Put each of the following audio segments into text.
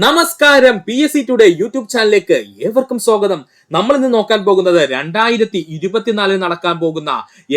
നമസ്കാരം. PSC today YouTube ചാനലിലേക്ക് ഏവർക്കും സ്വാഗതം. നമ്മൾ ഇന്ന് നോക്കാൻ പോകുന്നത് 2024 നടക്കാൻ പോകുന്ന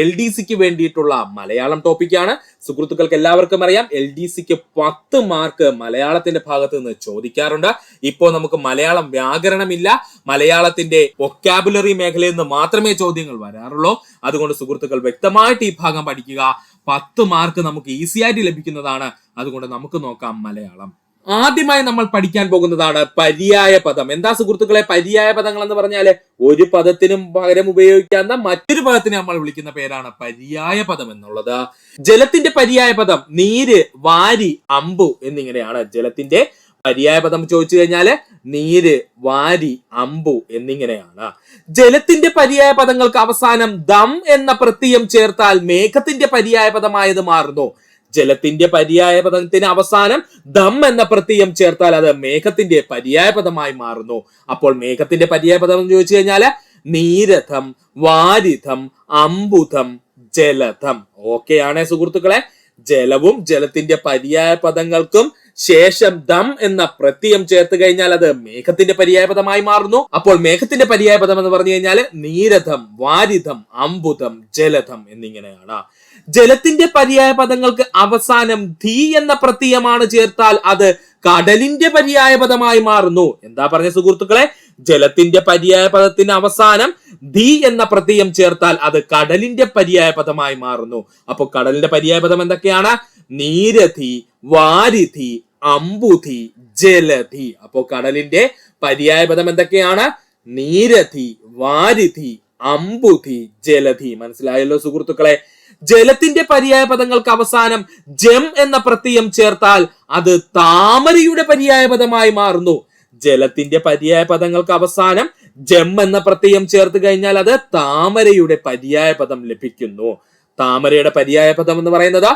LDCക്ക് വേണ്ടിയിട്ടുള്ള മലയാളം ടോപ്പിക്കാണ്. സുഹൃത്തുക്കൾക്ക് എല്ലാവർക്കും അറിയാം, LDCക്ക് 10 മാർക്ക് മലയാളത്തിന്റെ ഭാഗത്ത് നിന്ന് ചോദിക്കാറുണ്ട്. ഇപ്പോൾ നമുക്ക് മലയാളം വ്യാകരണമില്ല, മലയാളത്തിന്റെ വൊക്കാബുലറി മേഖലയിൽ നിന്ന് മാത്രമേ ചോദ്യങ്ങൾ വരാറുള്ളൂ. അതുകൊണ്ട് സുഹൃത്തുക്കൾ വ്യക്തമായിട്ട് ഈ ഭാഗം പഠിക്കുക. 10 മാർക്ക് നമുക്ക് ഈസി ആയിട്ട് ലഭിക്കുന്നതാണ്. അതുകൊണ്ട് നമുക്ക് നോക്കാം മലയാളം. ആദ്യമായി നമ്മൾ പഠിക്കാൻ പോകുന്നതാണ് പര്യായ പദം. എന്താ സുഹൃത്തുക്കളെ പര്യായ പദങ്ങൾ എന്ന് പറഞ്ഞാല്? ഒരു പദത്തിനും പകരം ഉപയോഗിക്കാവുന്ന മറ്റൊരു പദത്തിനെ നമ്മൾ വിളിക്കുന്ന പേരാണ് പര്യായ പദം എന്നുള്ളത്. ജലത്തിന്റെ പര്യായ പദം നീര്, വാരി, അമ്പു എന്നിങ്ങനെയാണ്. ജലത്തിന്റെ പര്യായ പദം ചോദിച്ചു കഴിഞ്ഞാല് നീര്, വാരി, അമ്പു എന്നിങ്ങനെയാണ്. ജലത്തിന്റെ പര്യായ പദങ്ങൾക്ക് അവസാനം ദം എന്ന പ്രത്യയം ചേർത്താൽ മേഘത്തിന്റെ പര്യായ പദമായത് മാറുന്നു. ജലത്തിന്റെ പര്യായ പദത്തിന് അവസാനം ദം എന്ന പ്രത്യയം ചേർത്താൽ അത് മേഘത്തിന്റെ പര്യായ പദമായി മാറുന്നു. അപ്പോൾ മേഘത്തിന്റെ പര്യായ പദം എന്ന് ചോദിച്ചു കഴിഞ്ഞാല് നീരഥം, വാരിധം, അമ്പുധം, ജലധം. ഓക്കെയാണേ സുഹൃത്തുക്കളെ? ജലവും ജലത്തിന്റെ പര്യായ പദങ്ങൾക്കും ശേഷം ദം എന്ന പ്രത്യയം ചേർത്ത് കഴിഞ്ഞാൽ അത് മേഘത്തിന്റെ പര്യായ പദമായി മാറുന്നു. അപ്പോൾ മേഘത്തിന്റെ പര്യായ പദം എന്ന് പറഞ്ഞു കഴിഞ്ഞാല് നീരഥം, വാരിധം, അമ്പുധം, ജലധം എന്നിങ്ങനെയാണ്. ജലത്തിന്റെ പര്യായ പദങ്ങൾക്ക് അവസാനം ധീ എന്ന പ്രത്യയമാണ് ചേർത്താൽ അത് കടലിന്റെ പര്യായ പദമായി മാറുന്നു. എന്താ പറഞ്ഞ സുഹൃത്തുക്കളെ? ജലത്തിന്റെ പര്യായ പദത്തിന് അവസാനം ധീ എന്ന പ്രത്യയം ചേർത്താൽ അത് കടലിന്റെ പര്യായ പദമായി മാറുന്നു. അപ്പൊ കടലിന്റെ പര്യായ പദം എന്തൊക്കെയാണ്? നീരധി, വാരിധി, അമ്പുധി, ജലധി. അപ്പോ കടലിന്റെ പര്യായ പദം എന്തൊക്കെയാണ്? നീരധി, വാരിധി, അമ്പുധി, ജലധി. മനസ്സിലായല്ലോ സുഹൃത്തുക്കളെ? ജലത്തിന്റെ പര്യായ പദങ്ങൾക്ക് അവസാനം ജം എന്ന പ്രത്യയം ചേർത്താൽ അത് താമരയുടെ പര്യായ പദമായി മാറുന്നു. ജലത്തിന്റെ പര്യായ പദങ്ങൾക്ക് അവസാനം ജം എന്ന പ്രത്യയം ചേർത്ത് കഴിഞ്ഞാൽ അത് താമരയുടെ പര്യായ പദം ലഭിക്കുന്നു. താമരയുടെ പര്യായ പദം എന്ന് പറയുന്നത്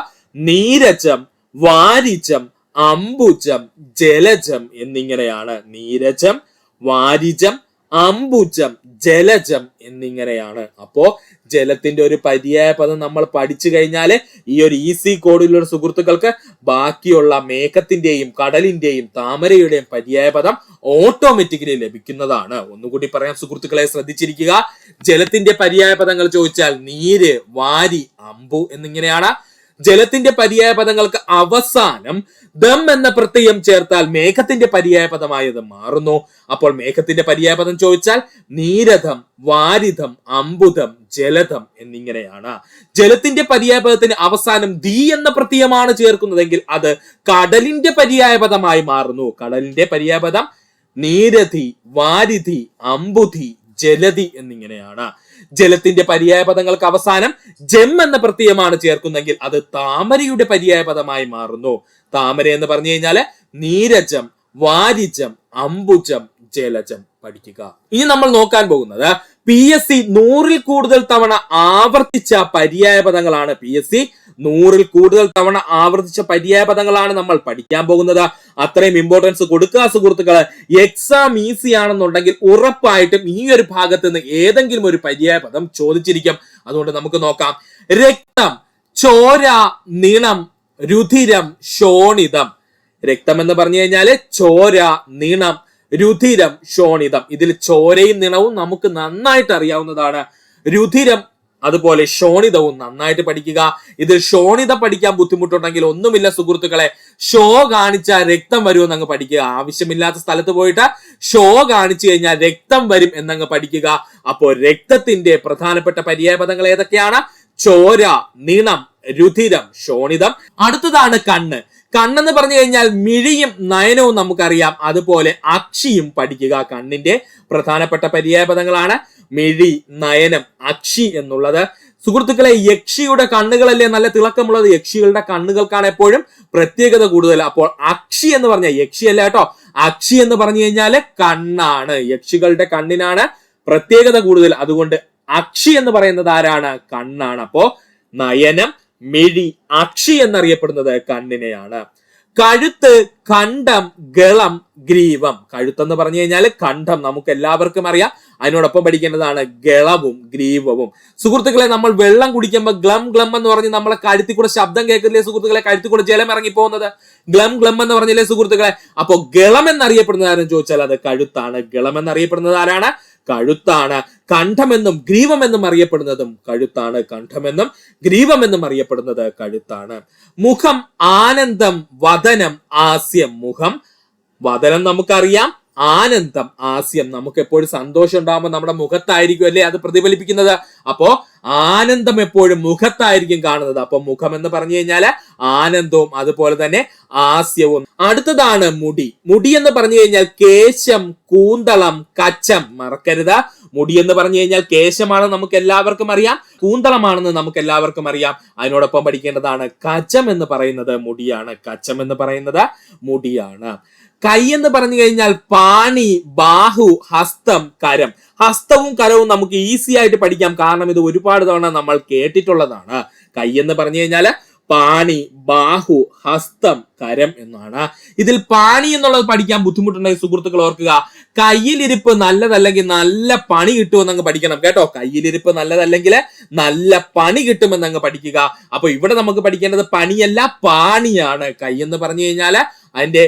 നീരജം, വാരിജം, അംബുജം, ജലജം എന്നിങ്ങനെയാണ്. നീരജം, വാരിജം, അംബുജം, ജലജം എന്നിങ്ങനെയാണ്. അപ്പോ ജലത്തിന്റെ ഒരു പര്യായ പദം നമ്മൾ പഠിച്ചു കഴിഞ്ഞാല് ഈ ഒരു ഈസി കോഡിലുള്ള സുഹൃത്തുക്കൾക്ക് ബാക്കിയുള്ള മേഘത്തിന്റെയും കടലിന്റെയും താമരയുടെയും പര്യായ പദം ഓട്ടോമാറ്റിക്കലി ലഭിക്കുന്നതാണ്. ഒന്നുകൂടി പറയാം സുഹൃത്തുക്കളെ, ശ്രദ്ധിച്ചിരിക്കുക. ജലത്തിന്റെ പര്യായ പദങ്ങൾ ചോദിച്ചാൽ നീര്, വാരി, അമ്പു എന്നിങ്ങനെയാണ്. ജലത്തിന്റെ പര്യായ പദങ്ങൾക്ക് അവസാനം ദം എന്ന പ്രത്യയം ചേർത്താൽ മേഘത്തിന്റെ പര്യായ പദമായത് മാറുന്നു. അപ്പോൾ മേഘത്തിന്റെ പര്യായ പദം ചോദിച്ചാൽ നീരഥം, വാരിധം, അമ്പുധം, ജലധം എന്നിങ്ങനെയാണ്. ജലത്തിന്റെ പര്യായ പദത്തിന് അവസാനം ധീ എന്ന പ്രത്യയമാണ് ചേർക്കുന്നതെങ്കിൽ അത് കടലിന്റെ പര്യായ പദമായി മാറുന്നു. കടലിന്റെ പര്യായ പദം നീരധി, വാരിധി, അമ്പുധി, ജലധി എന്നിങ്ങനെയാണ്. ജലത്തിന്റെ പര്യായ പദങ്ങൾക്ക് അവസാനം ജം എന്ന പ്രത്യയമാണ് ചേർക്കുന്നെങ്കിൽ അത് താമരയുടെ പര്യായ പദമായി മാറുന്നു. താമര എന്ന് പറഞ്ഞു കഴിഞ്ഞാല് നീരജം, വാരിജം, അംബുജം, ജലജം പഠിക്കുക. ഇനി നമ്മൾ നോക്കാൻ പോകുന്നത് PSC 100-ൽ കൂടുതൽ തവണ ആവർത്തിച്ച പര്യായ പദങ്ങളാണ്. PSC 100-ൽ കൂടുതൽ തവണ ആവർത്തിച്ച പര്യായ പദങ്ങളാണ് നമ്മൾ പഠിക്കാൻ പോകുന്നത്. അത്രയും ഇമ്പോർട്ടൻസ് കൊടുക്കുക സുഹൃത്തുക്കളെ. എക്സാം ഈസി ആണെന്നുണ്ടെങ്കിൽ ഉറപ്പായിട്ടും ഈ ഒരു ഭാഗത്ത് നിന്ന് ഏതെങ്കിലും ഒരു പര്യായ പദം ചോദിച്ചിരിക്കും. അതുകൊണ്ട് നമുക്ക് നോക്കാം. രക്തം, ചോര, നിണം, രുധിരം, ശോണിതം. രക്തം എന്ന് പറഞ്ഞു കഴിഞ്ഞാല് ചോര, നിണം, രുധിരം, ശോണിതം. ഇതിൽ ചോരയും നിണവും നമുക്ക് നന്നായിട്ട് അറിയാവുന്നതാണ്. രുധിരം അതുപോലെ ശോണിതവും നന്നായിട്ട് പഠിക്കുക. ഇതിൽ ശോണിതം പഠിക്കാൻ ബുദ്ധിമുട്ടുണ്ടെങ്കിൽ ഒന്നുമില്ല സുഹൃത്തുക്കളെ, ഷോ കാണിച്ച രക്തം വരുമെന്ന് അങ്ങ് പഠിക്കുക. ആവശ്യമില്ലാത്ത സ്ഥലത്ത് പോയിട്ട് ഷോ കാണിച്ചു കഴിഞ്ഞാൽ രക്തം വരും എന്നങ്ങ് പഠിക്കുക. അപ്പോൾ രക്തത്തിന്റെ പ്രധാനപ്പെട്ട പര്യായ പദങ്ങൾ ഏതൊക്കെയാണ്? ചോര, നിണം, രുധിരം, ശോണിതം. അടുത്തതാണ് കണ്ണ്. കണ്ണെന്ന് പറഞ്ഞു കഴിഞ്ഞാൽ മിഴിയും നയനവും നമുക്കറിയാം. അതുപോലെ അക്ഷിയും പഠിക്കുക. കണ്ണിന്റെ പ്രധാനപ്പെട്ട പര്യായ പദങ്ങളാണ് മിഴി, നയനം, അക്ഷി എന്നുള്ളത്. സുഹൃത്തുക്കളെ, യക്ഷിയുടെ കണ്ണുകളല്ലേ നല്ല തിളക്കമുള്ളത്. യക്ഷികളുടെ കണ്ണുകൾക്കാണ് എപ്പോഴും പ്രത്യേകത കൂടുതൽ. അപ്പോൾ അക്ഷി എന്ന് പറഞ്ഞാൽ യക്ഷിയല്ല കേട്ടോ, അക്ഷി എന്ന് പറഞ്ഞു കഴിഞ്ഞാല് കണ്ണാണ്. യക്ഷികളുടെ കണ്ണിനാണ് പ്രത്യേകത കൂടുതൽ. അതുകൊണ്ട് അക്ഷി എന്ന് പറയുന്നത് ആരാണ്? കണ്ണാണ്. അപ്പോ നയനം, മിഴി, അക്ഷി എന്നറിയപ്പെടുന്നത് കണ്ണിനെയാണ്. കഴുത്ത്, ഖണ്ഡം, ഗളം, ഗ്രീവം. കഴുത്തെന്ന് പറഞ്ഞു കഴിഞ്ഞാൽ ഖണ്ഡം നമുക്ക് എല്ലാവർക്കും അറിയാം. അതിനോടൊപ്പം പഠിക്കേണ്ടതാണ് ഗളവും ഗ്രീവവും. സുഹൃത്തുക്കളെ, നമ്മൾ വെള്ളം കുടിക്കുമ്പോൾ ഗ്ലം ഗ്ലം എന്ന് പറഞ്ഞ് നമ്മളെ കഴുത്തിൽ കൂടെ ശബ്ദം കേൾക്കില്ലേ സുഹൃത്തുക്കളെ? കഴുത്തിൽ കൂടെ ജലം ഇറങ്ങി പോകുന്നത് ഗ്ലം ഗ്ലം എന്ന് പറഞ്ഞില്ലേ സുഹൃത്തുക്കളെ? അപ്പൊ ഗളം എന്നറിയപ്പെടുന്നത് ആരെന്ന് ചോദിച്ചാൽ അത് കഴുത്താണ്. ഗളം എന്നറിയപ്പെടുന്നത് ആരാണ്? കഴുത്താണ്. കണ്ഠമെന്നും ഗ്രീവമെന്നും അറിയപ്പെടുന്നതും കഴുത്താണ്. കണ്ഠമെന്നും ഗ്രീവമെന്നും അറിയപ്പെടുന്നത് കഴുത്താണ്. മുഖം, ആനന്ദം, വദനം, ഹാസ്യം. മുഖം, വദനം നമുക്കറിയാം, ആനന്ദം, ഹാസ്യം. നമുക്ക് എപ്പോഴും സന്തോഷം ഉണ്ടാകുമ്പോൾ നമ്മുടെ മുഖത്തായിരിക്കും അല്ലേ അത് പ്രതിഫലിപ്പിക്കുന്നത്. അപ്പോ ആനന്ദം എപ്പോഴും മുഖത്തായിരിക്കും കാണുന്നത്. അപ്പൊ മുഖം എന്ന് പറഞ്ഞു കഴിഞ്ഞാല് ആനന്ദവും അതുപോലെ തന്നെ ഹാസ്യവും. അടുത്തതാണ് മുടി. മുടി എന്ന് പറഞ്ഞു കഴിഞ്ഞാൽ കേശം, കൂന്തളം, കച്ചം. മറക്കരുത്, മുടി എന്ന് പറഞ്ഞു കഴിഞ്ഞാൽ കേശമാണ്, നമുക്ക് എല്ലാവർക്കും അറിയാം. കൂന്തളമാണെന്ന് നമുക്ക് എല്ലാവർക്കും അറിയാം. അതിനോടൊപ്പം പഠിക്കേണ്ടതാണ് കച്ചം എന്ന് പറയുന്നത് മുടിയാണ്. കച്ചം എന്ന് പറയുന്നത് മുടിയാണ്. കൈ എന്ന് പറഞ്ഞു കഴിഞ്ഞാൽ പാണി, ബാഹു, ഹസ്തം, കരം. ഹസ്തവും കരവും നമുക്ക് ഈസി ആയിട്ട് പഠിക്കാം, കാരണം ഇത് ഒരുപാട് തവണ നമ്മൾ കേട്ടിട്ടുള്ളതാണ്. കൈ എന്ന് പറഞ്ഞു കഴിഞ്ഞാൽ പാണി, ബാഹു, ഹസ്തം, കരം എന്നാണ്. ഇതിൽ പാണി എന്നുള്ളത് പഠിക്കാൻ ബുദ്ധിമുട്ടുണ്ടെങ്കിൽ സുഹൃത്തുക്കൾ ഓർക്കുക, കയ്യിലിരിപ്പ് നല്ലതല്ലെങ്കിൽ നല്ല പണി കിട്ടുമെന്നങ്ങ് പഠിക്കണം കേട്ടോ. കയ്യിലിരിപ്പ് നല്ലതല്ലെങ്കിൽ നല്ല പണി കിട്ടുമെന്നങ്ങ് പഠിക്കുക. അപ്പൊ ഇവിടെ നമുക്ക് പഠിക്കേണ്ടത് പണിയല്ല, പാണിയാണ്. കൈ എന്ന് പറഞ്ഞു കഴിഞ്ഞാൽ അതിന്റെ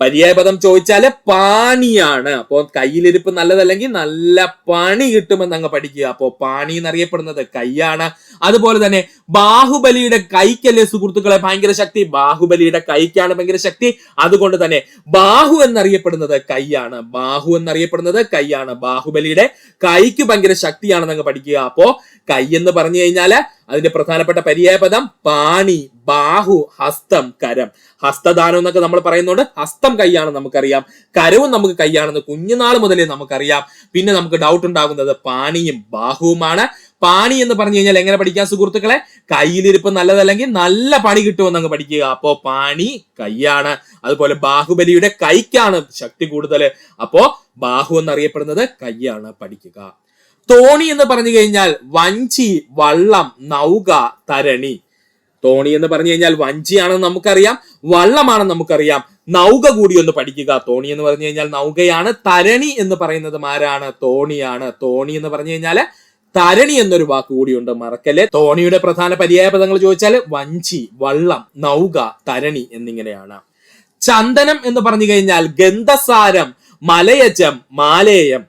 പര്യായപദം ചോദിച്ചാല് പാണിയാണ്. അപ്പോ കയ്യിലിരിപ്പ് നല്ലതല്ലെങ്കിൽ നല്ല പണി കിട്ടുമെന്ന് അങ്ങ് പഠിക്കുക. അപ്പോ പാണി എന്നറിയപ്പെടുന്നത് കൈയാണ്. അതുപോലെ തന്നെ ബാഹുബലിയുടെ കൈക്കല്ലേ സുഹൃത്തുക്കളെ ഭയങ്കര ശക്തി? ബാഹുബലിയുടെ കൈക്കാണ് ഭയങ്കര ശക്തി. അതുകൊണ്ട് തന്നെ ബാഹു എന്നറിയപ്പെടുന്നത് കൈയാണ്. ബാഹു എന്നറിയപ്പെടുന്നത് കൈയാണ്. ബാഹുബലിയുടെ കൈക്ക് ഭയങ്കര ശക്തിയാണെന്ന് അങ്ങ് പഠിക്കുക. അപ്പോ കൈ എന്ന് പറഞ്ഞു കഴിഞ്ഞാല് അതിന്റെ പ്രധാനപ്പെട്ട പര്യായപദം പാണി, ബാഹു, ഹസ്തം, കരം. ഹസ്തദാനം എന്നൊക്കെ നമ്മൾ പറയുന്നുണ്ട്. ഹസ്തം കൈയാണ് നമുക്കറിയാം, കരവും നമുക്ക് കൈയാണെന്ന് കുഞ്ഞുനാൾ മുതലേ നമുക്കറിയാം. പിന്നെ നമുക്ക് ഡൗട്ട് ഉണ്ടാകുന്നത് പാണിയും ബാഹുവുമാണ്. പാണി എന്ന് പറഞ്ഞു കഴിഞ്ഞാൽ എങ്ങനെ പഠിക്കാം സുഹൃത്തുക്കളെ? കയ്യിലിരിപ്പ് നല്ലതല്ലെങ്കിൽ നല്ല പണി കിട്ടുമെന്ന് അങ്ങ് പഠിക്കുക. അപ്പോ പാണി കൈയാണ്. അതുപോലെ ബാഹുബലിയുടെ കൈക്കാണ് ശക്തി കൂടുതൽ. അപ്പോ ബാഹു എന്നറിയപ്പെടുന്നത് കൈയാണ്, പഠിക്കുക. തോണി എന്ന് പറഞ്ഞു കഴിഞ്ഞാൽ വഞ്ചി, വള്ളം, നൗക, തരണി. തോണി എന്ന് പറഞ്ഞു കഴിഞ്ഞാൽ വഞ്ചിയാണെന്ന് നമുക്കറിയാം, വള്ളമാണെന്ന് നമുക്കറിയാം. നൗക കൂടി ഒന്ന് പഠിക്കുക. തോണി എന്ന് പറഞ്ഞു കഴിഞ്ഞാൽ നൗകയാണ്. തരണി എന്ന് പറയുന്നത് ആരാണ്? തോണിയാണ്. തോണി എന്ന് പറഞ്ഞു കഴിഞ്ഞാല് തരണി എന്നൊരു വാക്ക് കൂടിയുണ്ട്, മറക്കല്ലേ. തോണിയുടെ പ്രധാന പര്യായപദങ്ങൾ ചോദിച്ചാൽ വഞ്ചി, വള്ളം, നൗക, തരണി എന്നിങ്ങനെയാണ്. ചന്ദനം എന്ന് പറഞ്ഞു കഴിഞ്ഞാൽ ഗന്ധസാരം, മലയജം, മാലേയം.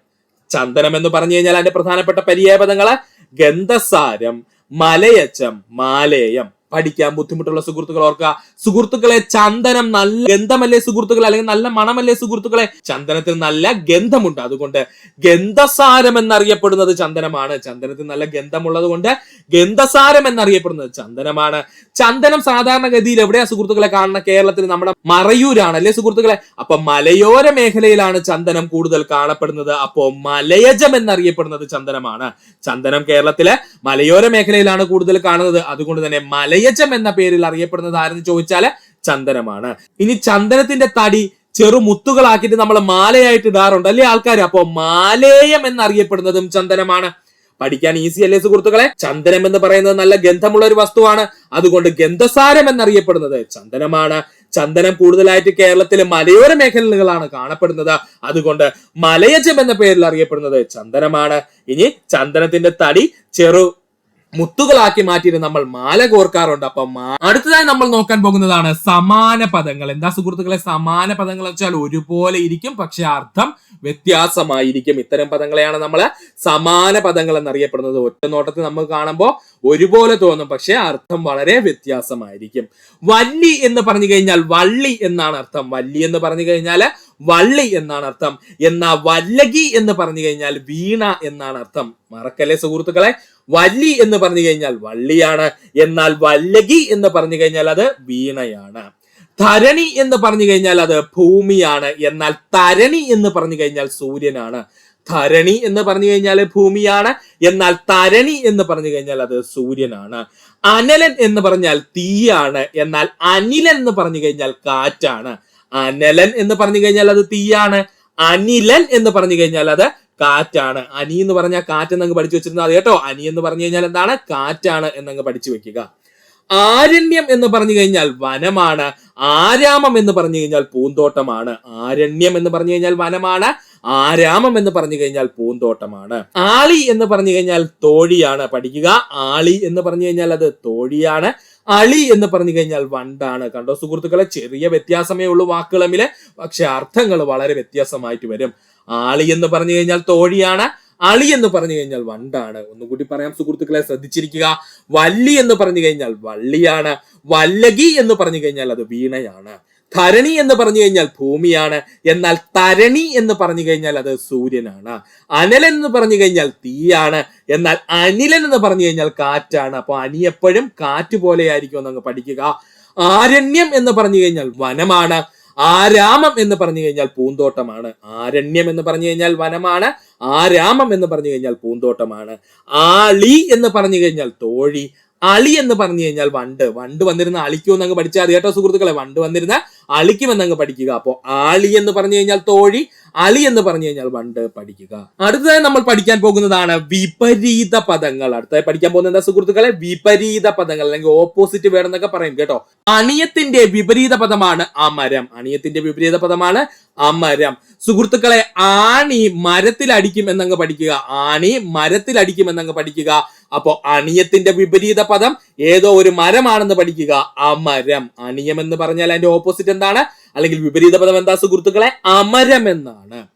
ചന്ദനം എന്ന് പറഞ്ഞു കഴിഞ്ഞാൽ അതിന്റെ പ്രധാനപ്പെട്ട പര്യായപദങ്ങള് ഗന്ധസാരം, മലയജം, മാലേയം. പഠിക്കാൻ ബുദ്ധിമുട്ടുള്ള സുഹൃത്തുക്കൾ ഓർക്കുക. സുഹൃത്തുക്കളെ, ചന്ദനം നല്ല ഗന്ധമല്ലേ സുഹൃത്തുക്കളെ, അല്ലെങ്കിൽ നല്ല മണമല്ലേ സുഹൃത്തുക്കളെ? ചന്ദനത്തിന് നല്ല ഗന്ധമുണ്ട്. അതുകൊണ്ട് ഗന്ധസാരം എന്നറിയപ്പെടുന്നത് ചന്ദനമാണ്. ചന്ദനത്തിന് നല്ല ഗന്ധമുള്ളത് കൊണ്ട് ഗന്ധസാരം എന്നറിയപ്പെടുന്നത് ചന്ദനമാണ്. ചന്ദനം സാധാരണഗതിയിൽ എവിടെയാ സുഹൃത്തുക്കളെ കാണുന്ന? കേരളത്തിൽ നമ്മുടെ മറയൂരാണ് അല്ലേ സുഹൃത്തുക്കളെ? അപ്പൊ മലയോര മേഖലയിലാണ് ചന്ദനം കൂടുതൽ കാണപ്പെടുന്നത്. അപ്പോ മലയജം എന്നറിയപ്പെടുന്നത് ചന്ദനമാണ്. ചന്ദനം കേരളത്തിലെ മലയോര മേഖലയിലാണ് കൂടുതൽ കാണുന്നത്. അതുകൊണ്ട് തന്നെ മലയജം എന്ന പേരിൽ അറിയപ്പെടുന്നത് ആരെന്ന് ചോദിച്ചാല് ചന്ദനമാണ്. ഇനി ചന്ദനത്തിന്റെ തടി ചെറു മുത്തുകളാക്കിയിട്ട് നമ്മൾ മാലയായിട്ട് ഇടാറുണ്ട് അല്ലേ ആൾക്കാർ? അപ്പോ മാലേയം എന്നറിയപ്പെടുന്നതും ചന്ദനമാണ്. പഠിക്കാൻ ഈസി അല്ലേ സുഹൃത്തുക്കളെ? ചന്ദനം എന്ന് പറയുന്നത് നല്ല ഗന്ധമുള്ള ഒരു വസ്തുവാണ്. അതുകൊണ്ട് ഗന്ധസാരം എന്നറിയപ്പെടുന്നത് ചന്ദനമാണ്. ചന്ദനം കൂടുതലായിട്ട് കേരളത്തിലെ മലയോര മേഖലകളാണ് കാണപ്പെടുന്നത്. അതുകൊണ്ട് മലയജം എന്ന പേരിൽ അറിയപ്പെടുന്നത് ചന്ദനമാണ്. ഇനി ചന്ദനത്തിന്റെ തടി ചെറു മുത്തുകളാക്കി മാറ്റിയിട്ട് നമ്മൾ മാല കോർക്കാറുണ്ട്. അപ്പൊ അടുത്തതായി നമ്മൾ നോക്കാൻ പോകുന്നതാണ് സമാന പദങ്ങൾ. എന്താ സുഹൃത്തുക്കളെ സമാന പദങ്ങൾ വെച്ചാൽ? ഒരുപോലെ ഇരിക്കും പക്ഷെ അർത്ഥം വ്യത്യാസമായിരിക്കും. ഇത്തരം പദങ്ങളെയാണ് നമ്മൾ സമാന പദങ്ങൾ എന്നറിയപ്പെടുന്നത്. ഒറ്റ നോട്ടത്തിൽ നമ്മൾ കാണുമ്പോൾ ഒരുപോലെ തോന്നും, പക്ഷെ അർത്ഥം വളരെ വ്യത്യാസമായിരിക്കും. വല്ലി എന്ന് പറഞ്ഞു കഴിഞ്ഞാൽ വള്ളി എന്നാണ് അർത്ഥം. വല്ലി എന്ന് പറഞ്ഞു കഴിഞ്ഞാൽ വള്ളി എന്നാണ് അർത്ഥം. എന്നാൽ വല്ലകി എന്ന് പറഞ്ഞു കഴിഞ്ഞാൽ വീണ എന്നാണ് അർത്ഥം. മറക്കല്ലേ സുഹൃത്തുക്കളെ? വല്ലി എന്ന് പറഞ്ഞു കഴിഞ്ഞാൽ വള്ളിയാണ്, എന്നാൽ വല്ലകി എന്ന് പറഞ്ഞു കഴിഞ്ഞാൽ അത് വീണയാണ്. ധരണി എന്ന് പറഞ്ഞു കഴിഞ്ഞാൽ അത് ഭൂമിയാണ്, എന്നാൽ തരണി എന്ന് പറഞ്ഞു കഴിഞ്ഞാൽ സൂര്യനാണ്. ധരണി എന്ന് പറഞ്ഞു കഴിഞ്ഞാൽ ഭൂമിയാണ്, എന്നാൽ തരണി എന്ന് പറഞ്ഞു കഴിഞ്ഞാൽ അത് സൂര്യനാണ്. അനലൻ എന്ന് പറഞ്ഞാൽ തീയാണ്, എന്നാൽ അനിലൻ എന്ന് പറഞ്ഞു കഴിഞ്ഞാൽ കാറ്റാണ്. അനലൻ എന്ന് പറഞ്ഞു കഴിഞ്ഞാൽ അത് തീയാണ്, അനിലൻ എന്ന് പറഞ്ഞു കഴിഞ്ഞാൽ അത് കാറ്റാണ്. അനി എന്ന് പറഞ്ഞാൽ കാറ്റ് എന്നങ്ങ് പഠിച്ചു വെച്ചിരുന്നത് അത് കേട്ടോ. അനി എന്ന് പറഞ്ഞു കഴിഞ്ഞാൽ എന്താണ്? കാറ്റാണ് എന്നങ്ങ് പഠിച്ചു വെക്കുക. ആരണ്യം എന്ന് പറഞ്ഞു കഴിഞ്ഞാൽ വനമാണ്. ആരാമം എന്ന് പറഞ്ഞു കഴിഞ്ഞാൽ പൂന്തോട്ടമാണ്. ആരണ്യം എന്ന് പറഞ്ഞു കഴിഞ്ഞാൽ വനമാണ്. ആരാമം എന്ന് പറഞ്ഞു കഴിഞ്ഞാൽ പൂന്തോട്ടമാണ്. ആളി എന്ന് പറഞ്ഞു കഴിഞ്ഞാൽ തോഴിയാണ്. പഠിക്കുക, ആളി എന്ന് പറഞ്ഞു കഴിഞ്ഞാൽ അത് തോഴിയാണ്. അളി എന്ന് പറഞ്ഞു കഴിഞ്ഞാൽ വണ്ടാണ്. കണ്ടോ സുഹൃത്തുക്കളെ, ചെറിയ വ്യത്യാസമേ ഉള്ളൂ വാക്കുകൾ തമ്മില്, പക്ഷെ അർത്ഥങ്ങൾ വളരെ വ്യത്യാസമായിട്ട് വരും. ആളി എന്ന് പറഞ്ഞു കഴിഞ്ഞാൽ തോഴിയാണ്, അളി എന്ന് പറഞ്ഞു കഴിഞ്ഞാൽ വണ്ടാണ്. ഒന്നുകൂടി പറയാം സുഹൃത്തുക്കളെ, ശ്രദ്ധിച്ചിരിക്കുക. വല്ലി എന്ന് പറഞ്ഞു കഴിഞ്ഞാൽ വള്ളിയാണ്. വല്ലകി എന്ന് പറഞ്ഞു കഴിഞ്ഞാൽ അത് വീണയാണ്. ധരണി എന്ന് പറഞ്ഞു കഴിഞ്ഞാൽ ഭൂമിയാണ്. എന്നാൽ തരണി എന്ന് പറഞ്ഞു കഴിഞ്ഞാൽ അത് സൂര്യനാണ്. അനലൻ എന്ന് പറഞ്ഞു കഴിഞ്ഞാൽ തീയാണ്. എന്നാൽ അനിലൻ എന്ന് പറഞ്ഞു കഴിഞ്ഞാൽ കാറ്റാണ്. അപ്പൊ അനി എപ്പോഴും കാറ്റ് പോലെ ആയിരിക്കും എന്നങ്ങ് പഠിക്കുക. ആരണ്യം എന്ന് പറഞ്ഞു കഴിഞ്ഞാൽ വനമാണ്. ആരാമം എന്ന് പറഞ്ഞു കഴിഞ്ഞാൽ പൂന്തോട്ടമാണ്. ആരണ്യം എന്ന് പറഞ്ഞു കഴിഞ്ഞാൽ വനമാണ്. ആരാമം എന്ന് പറഞ്ഞു കഴിഞ്ഞാൽ പൂന്തോട്ടമാണ്. ആളി എന്ന് പറഞ്ഞു കഴിഞ്ഞാൽ തോഴി. അളി എന്ന് പറഞ്ഞു കഴിഞ്ഞാൽ വണ്ട്. വണ്ട് വന്നിരുന്ന അളിക്കുമെന്നങ്ങ് പഠിച്ചാൽ അത് കേട്ടോ സുഹൃത്തുക്കളെ. വണ്ട് വന്നിരുന്ന അളിക്കുമെന്നങ്ങ് പഠിക്കുക. അപ്പോ ആളി എന്ന് പറഞ്ഞു കഴിഞ്ഞാൽ തോഴി, അളി എന്ന് പറഞ്ഞു കഴിഞ്ഞാൽ വണ്ട് പഠിക്കുക. അടുത്തതായി നമ്മൾ പഠിക്കാൻ പോകുന്നതാണ് വിപരീത പദങ്ങൾ. അടുത്തതായി പഠിക്കാൻ പോകുന്നത് എന്താ സുഹൃത്തുക്കളെ? വിപരീത പദങ്ങൾ, അല്ലെങ്കിൽ ഓപ്പോസിറ്റ് വേർഡ് എന്നൊക്കെ പറയും കേട്ടോ. അണിയത്തിന്റെ വിപരീത പദമാണ് അമരം. അണിയത്തിന്റെ വിപരീത പദമാണ് അമരം. സുഹൃത്തുക്കളെ, ആണി മരത്തിൽ അടിക്കും എന്നങ്ങ് പഠിക്കുക. ആണി മരത്തിൽ അടിക്കും എന്നങ്ങ് പഠിക്കുക. അപ്പോ അണിയത്തിന്റെ വിപരീത പദം ഏതോ ഒരു മരമാണെന്ന് പഠിക്കുക. അമരം. അണിയം എന്ന് പറഞ്ഞാൽ അതിന്റെ ഓപ്പോസിറ്റ് എന്താണ്, അല്ലെങ്കിൽ വിപരീത പദം എന്താ സുഹൃത്തുക്കളെ? അമരം എന്നാണ്.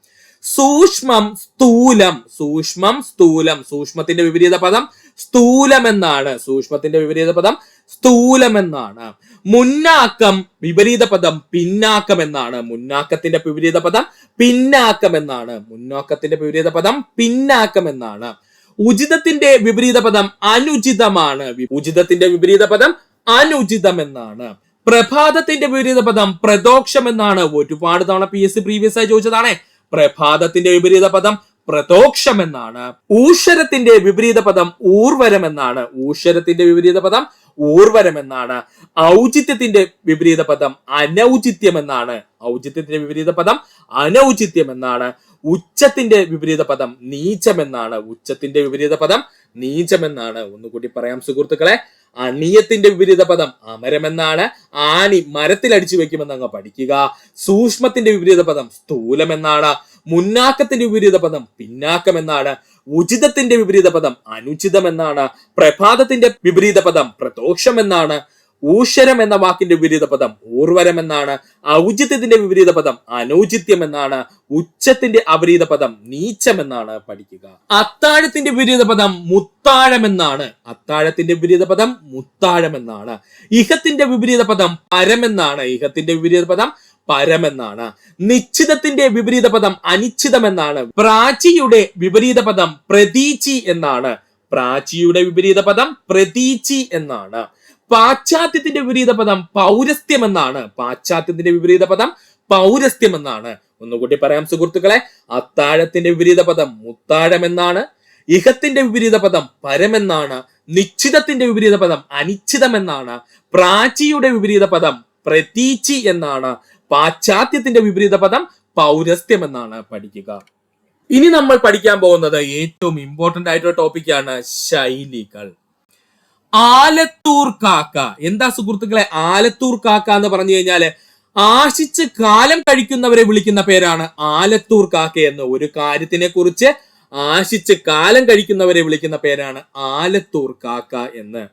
സൂക്ഷ്മം, സ്ഥൂലം. സൂക്ഷ്മം, സ്ഥൂലം. സൂക്ഷ്മത്തിന്റെ വിപരീത പദം സ്ഥൂലം എന്നാണ്. സൂക്ഷ്മത്തിന്റെ വിപരീത പദം സ്ഥൂലം എന്നാണ്. മുന്നാക്കം, വിപരീത പദം പിന്നാക്കം എന്നാണ്. മുന്നാക്കത്തിന്റെ വിപരീത പദം പിന്നാക്കം എന്നാണ്. മുന്നാക്കത്തിന്റെ വിപരീത പദം പിന്നാക്കം എന്നാണ്. ഉചിതത്തിന്റെ വിപരീത പദം അനുചിതമാണ്. ഉചിതത്തിന്റെ വിപരീത പദം അനുചിതം എന്നാണ്. പ്രഭാതത്തിന്റെ വിപരീത പദം പ്രദോഷം എന്നാണ്. ഒരുപാട് തവണ PSC പ്രീവിയസ് ആയി ചോദിച്ചതാണ്. പ്രഭാതത്തിന്റെ വിപരീത പദം പ്രദോഷം എന്നാണ്. ഊഷരത്തിന്റെ വിപരീത പദം ഊർവരം എന്നാണ്. ഊഷരത്തിന്റെ വിപരീത പദം ഊർവരം എന്നാണ്. ഔചിത്യത്തിന്റെ വിപരീത പദം അനൗചിത്യം എന്നാണ്. ഔചിത്യത്തിന്റെ വിപരീത പദം അനൗചിത്യം എന്നാണ്. ഉച്ചത്തിന്റെ വിപരീത പദം നീചം എന്നാണ്. ഉച്ചത്തിന്റെ വിപരീത പദം നീചം എന്നാണ്. ഒന്നുകൂടി പറയാം സുഹൃത്തുക്കളെ. അണിയത്തിന്റെ വിപരീത പദം അമരമെന്നാണ്. ആണി മരത്തിൽ അടിച്ചു വെക്കുമെന്ന് അങ്ങ് പഠിക്കുക. സൂക്ഷ്മത്തിന്റെ വിപരീത പദം സ്ഥൂലം എന്നാണ്. മുന്നാക്കത്തിന്റെ വിപരീത പദം പിന്നാക്കം എന്നാണ്. ഉചിതത്തിന്റെ വിപരീത പദം അനുചിതം എന്നാണ്. പ്രഭാതത്തിന്റെ വിപരീത പദം പ്രദോഷം എന്നാണ്. ഊഷരം എന്ന വാക്കിന്റെ വിപരീത പദം ഊർവരം എന്നാണ്. ഔചിത്യത്തിന്റെ വിപരീത പദം അനൗചിത്യം എന്നാണ്. ഉച്ചത്തിന്റെ അപരീത പദം നീച്ചം എന്നാണ് പഠിക്കുക. അത്താഴത്തിന്റെ വിപരീത പദം മുത്താഴം എന്നാണ്. അത്താഴത്തിന്റെ വിപരീത പദം മുത്താഴം എന്നാണ്. ഇഹത്തിന്റെ വിപരീത പദം പരമെന്നാണ്. ഇഹത്തിന്റെ വിപരീത പദം പരമെന്നാണ്. നിശ്ചിതത്തിന്റെ വിപരീത പദം അനിശ്ചിതമെന്നാണ്. പ്രാചിയുടെ വിപരീത പദം പ്രതീചി എന്നാണ്. പ്രാചിയുടെ വിപരീത പദം പ്രതീചി എന്നാണ്. പാശ്ചാത്യത്തിന്റെ വിപരീത പദം പൗരസ്ത്യം എന്നാണ്. പാശ്ചാത്യത്തിന്റെ വിപരീത പദം പൗരസ്ത്യം എന്നാണ്. ഒന്നുകൂടി പറയാം സുഹൃത്തുക്കളെ. അത്താഴത്തിന്റെ വിപരീത പദം മുത്താഴം എന്നാണ്. ഇഹത്തിന്റെ വിപരീത പദം പരമെന്നാണ്. നിശ്ചിതത്തിന്റെ വിപരീത പദം അനിശ്ചിതം എന്നാണ്. പ്രാചിയുടെ വിപരീത പദം പ്രതീചി എന്നാണ്. പാശ്ചാത്യത്തിന്റെ വിപരീത പദം പൗരസ്ത്യം എന്നാണ് പഠിക്കുക. ഇനി നമ്മൾ പഠിക്കാൻ പോകുന്നത് ഏറ്റവും ഇമ്പോർട്ടന്റ് ആയിട്ടുള്ള ടോപ്പിക്കാണ് ശൈലികൾ. ആലത്തൂർ കാക്ക. എന്താ സുഹൃത്തുക്കളെ ആലത്തൂർ കാക്ക എന്ന് പറഞ്ഞു കഴിഞ്ഞാല് ആശിച്ച് കാലം കഴിക്കുന്നവരെ വിളിക്കുന്ന പേരാണ് ആലത്തൂർ കാക്ക എന്ന്. ഒരു കാര്യത്തിനെ കുറിച്ച് ആശിച്ച് കാലം കഴിക്കുന്നവരെ വിളിക്കുന്ന പേരാണ് ആലത്തൂർ കാക്ക എന്ന്.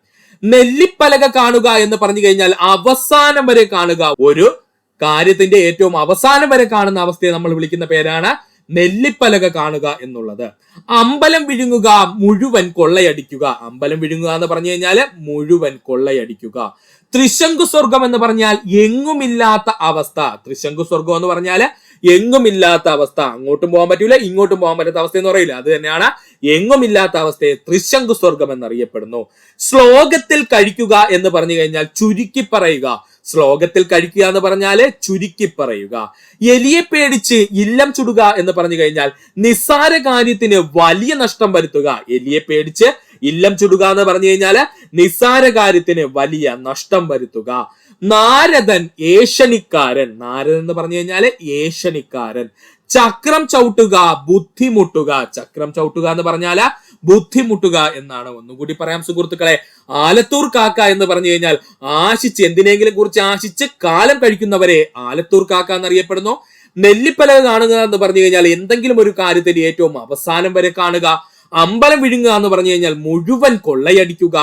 നെല്ലിപ്പലക കാണുക എന്ന് പറഞ്ഞു കഴിഞ്ഞാൽ അവസാനം വരെ കാണുക. ഒരു കാര്യത്തിന്റെ ഏറ്റവും അവസാനം വരെ കാണുന്ന അവസ്ഥയെ നമ്മൾ വിളിക്കുന്ന പേരാണ് നെല്ലിപ്പലക കാണുക എന്നുള്ളത്. അമ്പലം വിഴുങ്ങുക, മുഴുവൻ കൊള്ളയടിക്കുക. അമ്പലം വിഴുങ്ങുക എന്ന് പറഞ്ഞു കഴിഞ്ഞാല് മുഴുവൻ കൊള്ളയടിക്കുക. ത്രിശങ്കു സ്വർഗം എന്ന് പറഞ്ഞാൽ എങ്ങുമില്ലാത്ത അവസ്ഥ. ത്രിശങ്കു സ്വർഗം എന്ന് പറഞ്ഞാല് എങ്ങുമില്ലാത്ത അവസ്ഥ. അങ്ങോട്ടും പോകാൻ പറ്റൂല, ഇങ്ങോട്ടും പോകാൻ പറ്റാത്ത അവസ്ഥ എന്ന് പറയില്ല. അത് തന്നെയാണ് എങ്ങുമില്ലാത്ത അവസ്ഥയെ ത്രിശങ്കു സ്വർഗം എന്നറിയപ്പെടുന്നു. ശ്ലോകത്തിൽ കഴിക്കുക എന്ന് പറഞ്ഞു കഴിഞ്ഞാൽ ചുരുക്കി പറയുക. ശ്ലോകത്തിൽ കഴിക്കുക എന്ന് പറഞ്ഞാല് ചുരുക്കി പറയുക. എലിയെ പേടിച്ച് ഇല്ലം ചുടുക എന്ന് പറഞ്ഞു കഴിഞ്ഞാൽ നിസ്സാര കാര്യത്തിന് വലിയ നഷ്ടം വരുത്തുക. എലിയെ പേടിച്ച് ഇല്ലം ചുടുക എന്ന് പറഞ്ഞു കഴിഞ്ഞാല് നിസ്സാര കാര്യത്തിന് വലിയ നഷ്ടം വരുത്തുക. നാരദൻ ഏഷണിക്കാരൻ. നാരദൻ എന്ന് പറഞ്ഞു കഴിഞ്ഞാല് ഏഷണിക്കാരൻ. ചക്രം ചവിട്ടുക, ബുദ്ധിമുട്ടുക. ചക്രം ചവിട്ടുക എന്ന് പറഞ്ഞാല് ബുദ്ധിമുട്ടുക എന്നാണ്. ഒന്നുകൂടി പറയാം സുഹൃത്തുക്കളെ. ആലത്തൂർ കാക്ക എന്ന് പറഞ്ഞു കഴിഞ്ഞാൽ ആശിച്ച് എന്തിനെങ്കിലും കുറിച്ച് ആശിച്ച് കാലം കഴിക്കുന്നവരെ ആലത്തൂർ കാക്ക എന്നറിയപ്പെടുന്നു. നെല്ലിപ്പലക കാണുക എന്ന് പറഞ്ഞു കഴിഞ്ഞാൽ എന്തെങ്കിലും ഒരു കാര്യത്തിന്റെ ഏറ്റവും അവസാനം വരെ കാണുക. അമ്പലം വിഴുങ്ങുക എന്ന് പറഞ്ഞു കഴിഞ്ഞാൽ മുഴുവൻ കൊള്ളയടിക്കുക.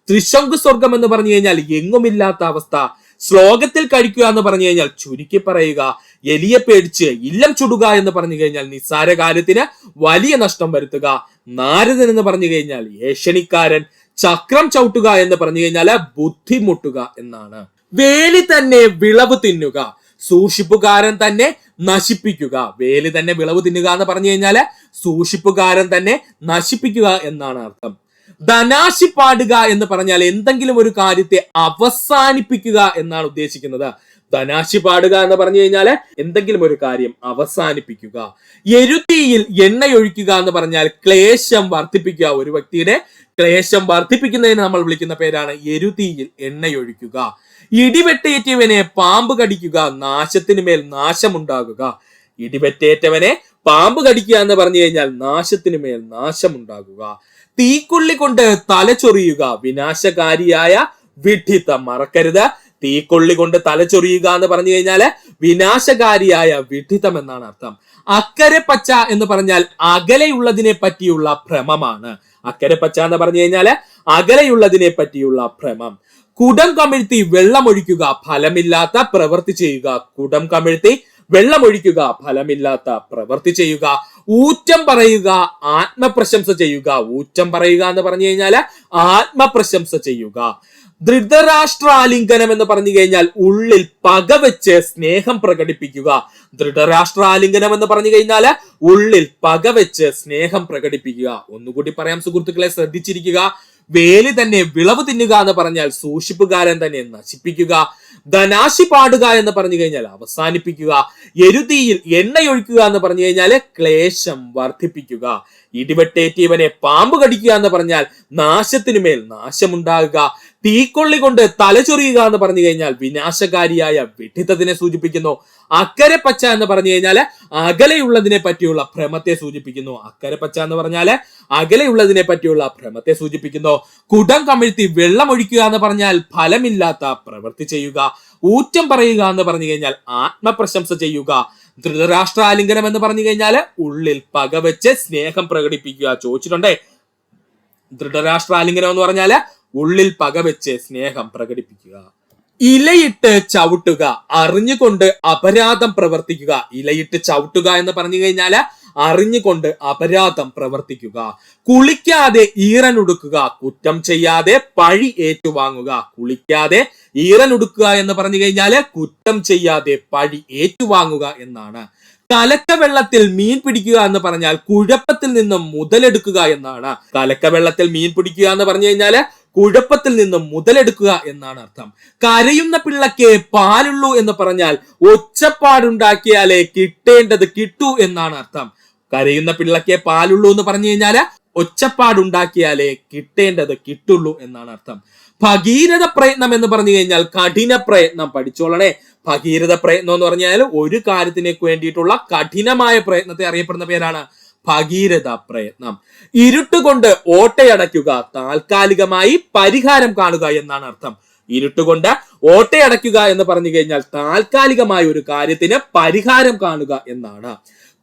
ത്രിശങ്കു സ്വർഗം എന്ന് പറഞ്ഞു കഴിഞ്ഞാൽ എങ്ങുമില്ലാത്ത അവസ്ഥ. ശ്ലോകത്തിൽ കഴിക്കുക എന്ന് പറഞ്ഞു കഴിഞ്ഞാൽ ചുരുക്കി പറയുക. എലിയെ പേടിച്ച് ഇല്ലം ചുടുക എന്ന് പറഞ്ഞു കഴിഞ്ഞാൽ നിസ്സാര കാര്യത്തിന് വലിയ നഷ്ടം വരുത്തുക. നാരദൻ എന്ന് പറഞ്ഞു കഴിഞ്ഞാൽ ഏഷണിക്കാരൻ. ചക്രം ചവിട്ടുക എന്ന് പറഞ്ഞു കഴിഞ്ഞാൽ ബുദ്ധിമുട്ടുക എന്നാണ്. വേലി തന്നെ വിളവ് തിന്നുക, സൂക്ഷിപ്പുകാരൻ തന്നെ നശിപ്പിക്കുക. വേലി തന്നെ വിളവ് തിന്നുക എന്ന് പറഞ്ഞു കഴിഞ്ഞാല് സൂക്ഷിപ്പുകാരൻ തന്നെ നശിപ്പിക്കുക എന്നാണ് അർത്ഥം. ധനാശി പാടുക എന്ന് പറഞ്ഞാൽ എന്തെങ്കിലും ഒരു കാര്യത്തെ അവസാനിപ്പിക്കുക എന്നാണ് ഉദ്ദേശിക്കുന്നത്. ധനാശി പാടുക എന്ന് പറഞ്ഞു കഴിഞ്ഞാല് എന്തെങ്കിലും ഒരു കാര്യം അവസാനിപ്പിക്കുക. എരുതിയിൽ എണ്ണയൊഴിക്കുക എന്ന് പറഞ്ഞാൽ ക്ലേശം വർദ്ധിപ്പിക്കുക. ഒരു വ്യക്തിയുടെ ക്ലേശം വർദ്ധിപ്പിക്കുന്നതിന് നമ്മൾ വിളിക്കുന്ന പേരാണ് എരുതിയിൽ എണ്ണയൊഴിക്കുക. ഇടിവെട്ടേറ്റവനെ പാമ്പ് കടിക്കുക, നാശത്തിനു മേൽ നാശമുണ്ടാകുക. ഇടിവെറ്റേറ്റവനെ പാമ്പ് കടിക്കുക എന്ന് പറഞ്ഞു കഴിഞ്ഞാൽ നാശത്തിനു മേൽ നാശമുണ്ടാകുക. തീക്കൊള്ളി കൊണ്ട് തലചൊറിയുക, വിനാശകാരിയായ വിഡ്ഢിത്തം. മറക്കരുത്, തീക്കൊള്ളി കൊണ്ട് തലചൊറിയുക എന്ന് പറഞ്ഞു കഴിഞ്ഞാല് വിനാശകാരിയായ വിഡ്ഢിത്തം എന്നാണ് അർത്ഥം. അക്കരെ പച്ച എന്ന് പറഞ്ഞാൽ അകലെയുള്ളതിനെ പറ്റിയുള്ള ഭ്രമമാണ്. അക്കരെ പച്ച എന്ന് പറഞ്ഞു കഴിഞ്ഞാല് അകലെയുള്ളതിനെ പറ്റിയുള്ള ഭ്രമം. കുടം കമിഴ്ത്തി വെള്ളമൊഴിക്കുക, ഫലമില്ലാത്ത പ്രവൃത്തി ചെയ്യുക. കുടം കമിഴ്ത്തി വെള്ളമൊഴിക്കുക, ഫലമില്ലാത്ത പ്രവൃത്തി ചെയ്യുക. ഊറ്റം പറയുക, ആത്മപ്രശംസ ചെയ്യുക. ഊറ്റം പറയുക എന്ന് പറഞ്ഞു കഴിഞ്ഞാല് ആത്മപ്രശംസ ചെയ്യുക. ധൃതരാഷ്ട്രാലിംഗനം എന്ന് പറഞ്ഞു കഴിഞ്ഞാൽ ഉള്ളിൽ പകവെച്ച് സ്നേഹം പ്രകടിപ്പിക്കുക. ധൃതരാഷ്ട്രാലിംഗനം എന്ന് പറഞ്ഞു കഴിഞ്ഞാല് ഉള്ളിൽ പകവെച്ച് സ്നേഹം പ്രകടിപ്പിക്കുക. ഒന്നുകൂടി പറയാം സുഹൃത്തുക്കളെ, ശ്രദ്ധിച്ചിരിക്കുക. വേലി തന്നെ വിളവ് തിന്നുക എന്ന് പറഞ്ഞാൽ സൂക്ഷിപ്പുകാരൻ തന്നെ നശിപ്പിക്കുക. ധനാശി പാടുക എന്ന് പറഞ്ഞു കഴിഞ്ഞാൽ അവസാനിപ്പിക്കുക. എരുതിയിൽ എണ്ണയൊഴിക്കുക എന്ന് പറഞ്ഞു കഴിഞ്ഞാല് ക്ലേശം വർദ്ധിപ്പിക്കുക. ഇടിവെട്ടേറ്റിയവനെ പാമ്പ് കടിക്കുക എന്ന് പറഞ്ഞാൽ നാശത്തിനു മേൽ നാശമുണ്ടാകുക. തീക്കൊള്ളി കൊണ്ട് തലചൊറിയുക എന്ന് പറഞ്ഞു കഴിഞ്ഞാൽ വിനാശകാരിയായ വിഡ്ഢിത്തത്തിനെ സൂചിപ്പിക്കുന്നു. അക്കരെ പച്ച എന്ന് പറഞ്ഞു കഴിഞ്ഞാല് അകലെയുള്ളതിനെ പറ്റിയുള്ള ഭ്രമത്തെ സൂചിപ്പിക്കുന്നു. അക്കരെ പച്ച എന്ന് പറഞ്ഞാല് അകലെയുള്ളതിനെ പറ്റിയുള്ള ഭ്രമത്തെ സൂചിപ്പിക്കുന്നു. കുടം കമിഴ്ത്തി വെള്ളമൊഴിക്കുക എന്ന് പറഞ്ഞാൽ ഫലമില്ലാത്ത പ്രവൃത്തി ചെയ്യുക. ഊറ്റം പറയുക എന്ന് പറഞ്ഞു കഴിഞ്ഞാൽ ആത്മപ്രശംസ ചെയ്യുക. ധൃതരാഷ്ട്രാലിംഗനം എന്ന് പറഞ്ഞു കഴിഞ്ഞാല് ഉള്ളിൽ പകവെച്ച് സ്നേഹം പ്രകടിപ്പിക്കുക. ചോദിച്ചിട്ടുണ്ടേ, ധൃതരാഷ്ട്രാലിംഗനം എന്ന് പറഞ്ഞാല് ഉള്ളിൽ പകവെച്ച് സ്നേഹം പ്രകടിപ്പിക്കുക. ഇലയിട്ട് ചവിട്ടുക, അറിഞ്ഞുകൊണ്ട് അപരാധം പ്രവർത്തിക്കുക. ഇലയിട്ട് ചവിട്ടുക എന്ന് പറഞ്ഞു കഴിഞ്ഞാല് അറിഞ്ഞുകൊണ്ട് അപരാധം പ്രവർത്തിക്കുക. കുളിക്കാതെ ഈറനുടുക്കുക, കുറ്റം ചെയ്യാതെ പഴി ഏറ്റുവാങ്ങുക. കുളിക്കാതെ ഈറനുടുക്കുക എന്ന് പറഞ്ഞു കഴിഞ്ഞാല് കുറ്റം ചെയ്യാതെ പഴി ഏറ്റുവാങ്ങുക എന്നാണ്. കലക്കവെള്ളത്തിൽ മീൻ പിടിക്കുക എന്ന് പറഞ്ഞാൽ കുഴപ്പത്തിൽ നിന്നും മുതലെടുക്കുക എന്നാണ്. കലക്കവെള്ളത്തിൽ മീൻ പിടിക്കുക എന്ന് പറഞ്ഞു കഴിഞ്ഞാല് കുഴപ്പത്തിൽ നിന്നും മുതലെടുക്കുക എന്നാണ് അർത്ഥം. കരയുന്ന പിള്ളക്ക് പാലുള്ളൂ എന്ന് പറഞ്ഞാൽ ഒച്ചപ്പാടുണ്ടാക്കിയാലേ കിട്ടേണ്ടത് കിട്ടൂ എന്നാണ് അർത്ഥം. കരയുന്ന പിള്ളക്ക് പാലുള്ളൂ എന്ന് പറഞ്ഞു കഴിഞ്ഞാല് ഒച്ചപ്പാടുണ്ടാക്കിയാലേ കിട്ടേണ്ടത് കിട്ടുള്ളൂ എന്നാണ് അർത്ഥം. ഭഗീരഥ പ്രയത്നം എന്ന് പറഞ്ഞു കഴിഞ്ഞാൽ കഠിന പ്രയത്നം. പഠിച്ചോളണേ, ഭഗീരഥ പ്രയത്നം എന്ന് പറഞ്ഞാൽ ഒരു കാര്യത്തിനു വേണ്ടിയിട്ടുള്ള കഠിനമായ പ്രയത്നത്തെ അറിയപ്പെടുന്ന പേരാണ് ഭഗീരഥ പ്രയത്നം. ഇരുട്ടുകൊണ്ട് ഓട്ടയടയ്ക്കുക, താൽക്കാലികമായി പരിഹാരം കാണുക എന്നാണ് അർത്ഥം. ഇരുട്ടുകൊണ്ട് ഓട്ടയടയ്ക്കുക എന്ന് പറഞ്ഞു കഴിഞ്ഞാൽ താൽക്കാലികമായ ഒരു കാര്യത്തിന് പരിഹാരം കാണുക എന്നാണ്.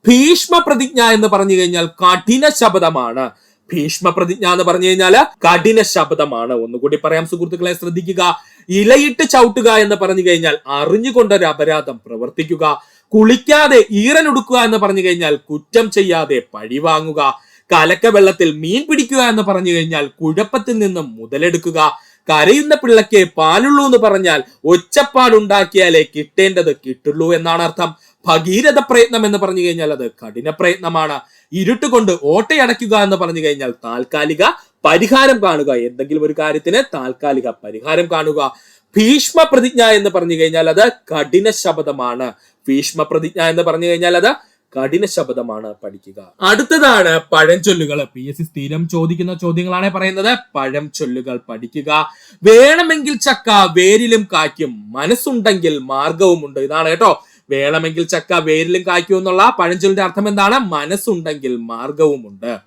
ഭീഷ്മ പ്രതിജ്ഞ എന്ന് പറഞ്ഞു കഴിഞ്ഞാൽ കഠിന ശബ്ദമാണ്. ഭീഷ്മ പ്രതിജ്ഞ എന്ന് പറഞ്ഞു കഴിഞ്ഞാൽ കഠിന ശബ്ദമാണ്. ഒന്നുകൂടി പറയാം സുഹൃത്തുക്കളെ, ശ്രദ്ധിക്കുക. ഇലയിട്ട് ചവിട്ടുക എന്ന് പറഞ്ഞു കഴിഞ്ഞാൽ അറിഞ്ഞുകൊണ്ടൊരു അപരാധം പ്രവർത്തിക്കുക. കുളിക്കാതെ ഈറനുടുക്കുക എന്ന് പറഞ്ഞു കഴിഞ്ഞാൽ കുറ്റം ചെയ്യാതെ പഴിവാങ്ങുക. കലക്ക വെള്ളത്തിൽ മീൻ പിടിക്കുക എന്ന് പറഞ്ഞു കഴിഞ്ഞാൽ കുഴപ്പത്തിൽ നിന്നും മുതലെടുക്കുക. കരയുന്ന പിള്ളക്ക് പാലുള്ളൂ എന്ന് പറഞ്ഞാൽ ഒച്ചപ്പാടുണ്ടാക്കിയാലേ കിട്ടേണ്ടത് കിട്ടുള്ളൂ എന്നാണ് അർത്ഥം. ഭഗീരഥ പ്രയത്നം എന്ന് പറഞ്ഞു കഴിഞ്ഞാൽ അത് കഠിന പ്രയത്നമാണ്. ഇരുട്ടുകൊണ്ട് ഓട്ടയടയ്ക്കുക എന്ന് പറഞ്ഞു കഴിഞ്ഞാൽ താൽക്കാലിക പരിഹാരം കാണുക. എന്തെങ്കിലും ഒരു കാര്യത്തിന് താൽക്കാലിക പരിഹാരം കാണുക. ഭീഷ്മ പ്രതിജ്ഞ എന്ന് പറഞ്ഞു കഴിഞ്ഞാൽ അത് കഠിന ശബ്ദമാണ്. ഭീഷ്മ പ്രതിജ്ഞ എന്ന് പറഞ്ഞു കഴിഞ്ഞാൽ അത് കഠിന ശബ്ദമാണ്. പഠിക്കുക. അടുത്തതാണ് പഴഞ്ചൊല്ലുകൾ. PSC സ്ഥിരം ചോദിക്കുന്ന ചോദ്യങ്ങളാണ് പറയുന്നത്. പഴംചൊല്ലുകൾ പഠിക്കുക. വേണമെങ്കിൽ ചക്ക വേരിലും കായ്ക്കും, മനസ്സുണ്ടെങ്കിൽ മാർഗവുമുണ്ട്. ഇതാണ് കേട്ടോ. വേണമെങ്കിൽ ചക്ക വേരിലും കായ്ക്കും എന്നുള്ള പഴഞ്ചൊല്ലിന്റെ അർത്ഥം എന്താണ്? മനസ്സുണ്ടെങ്കിൽ മാർഗവുമുണ്ട്.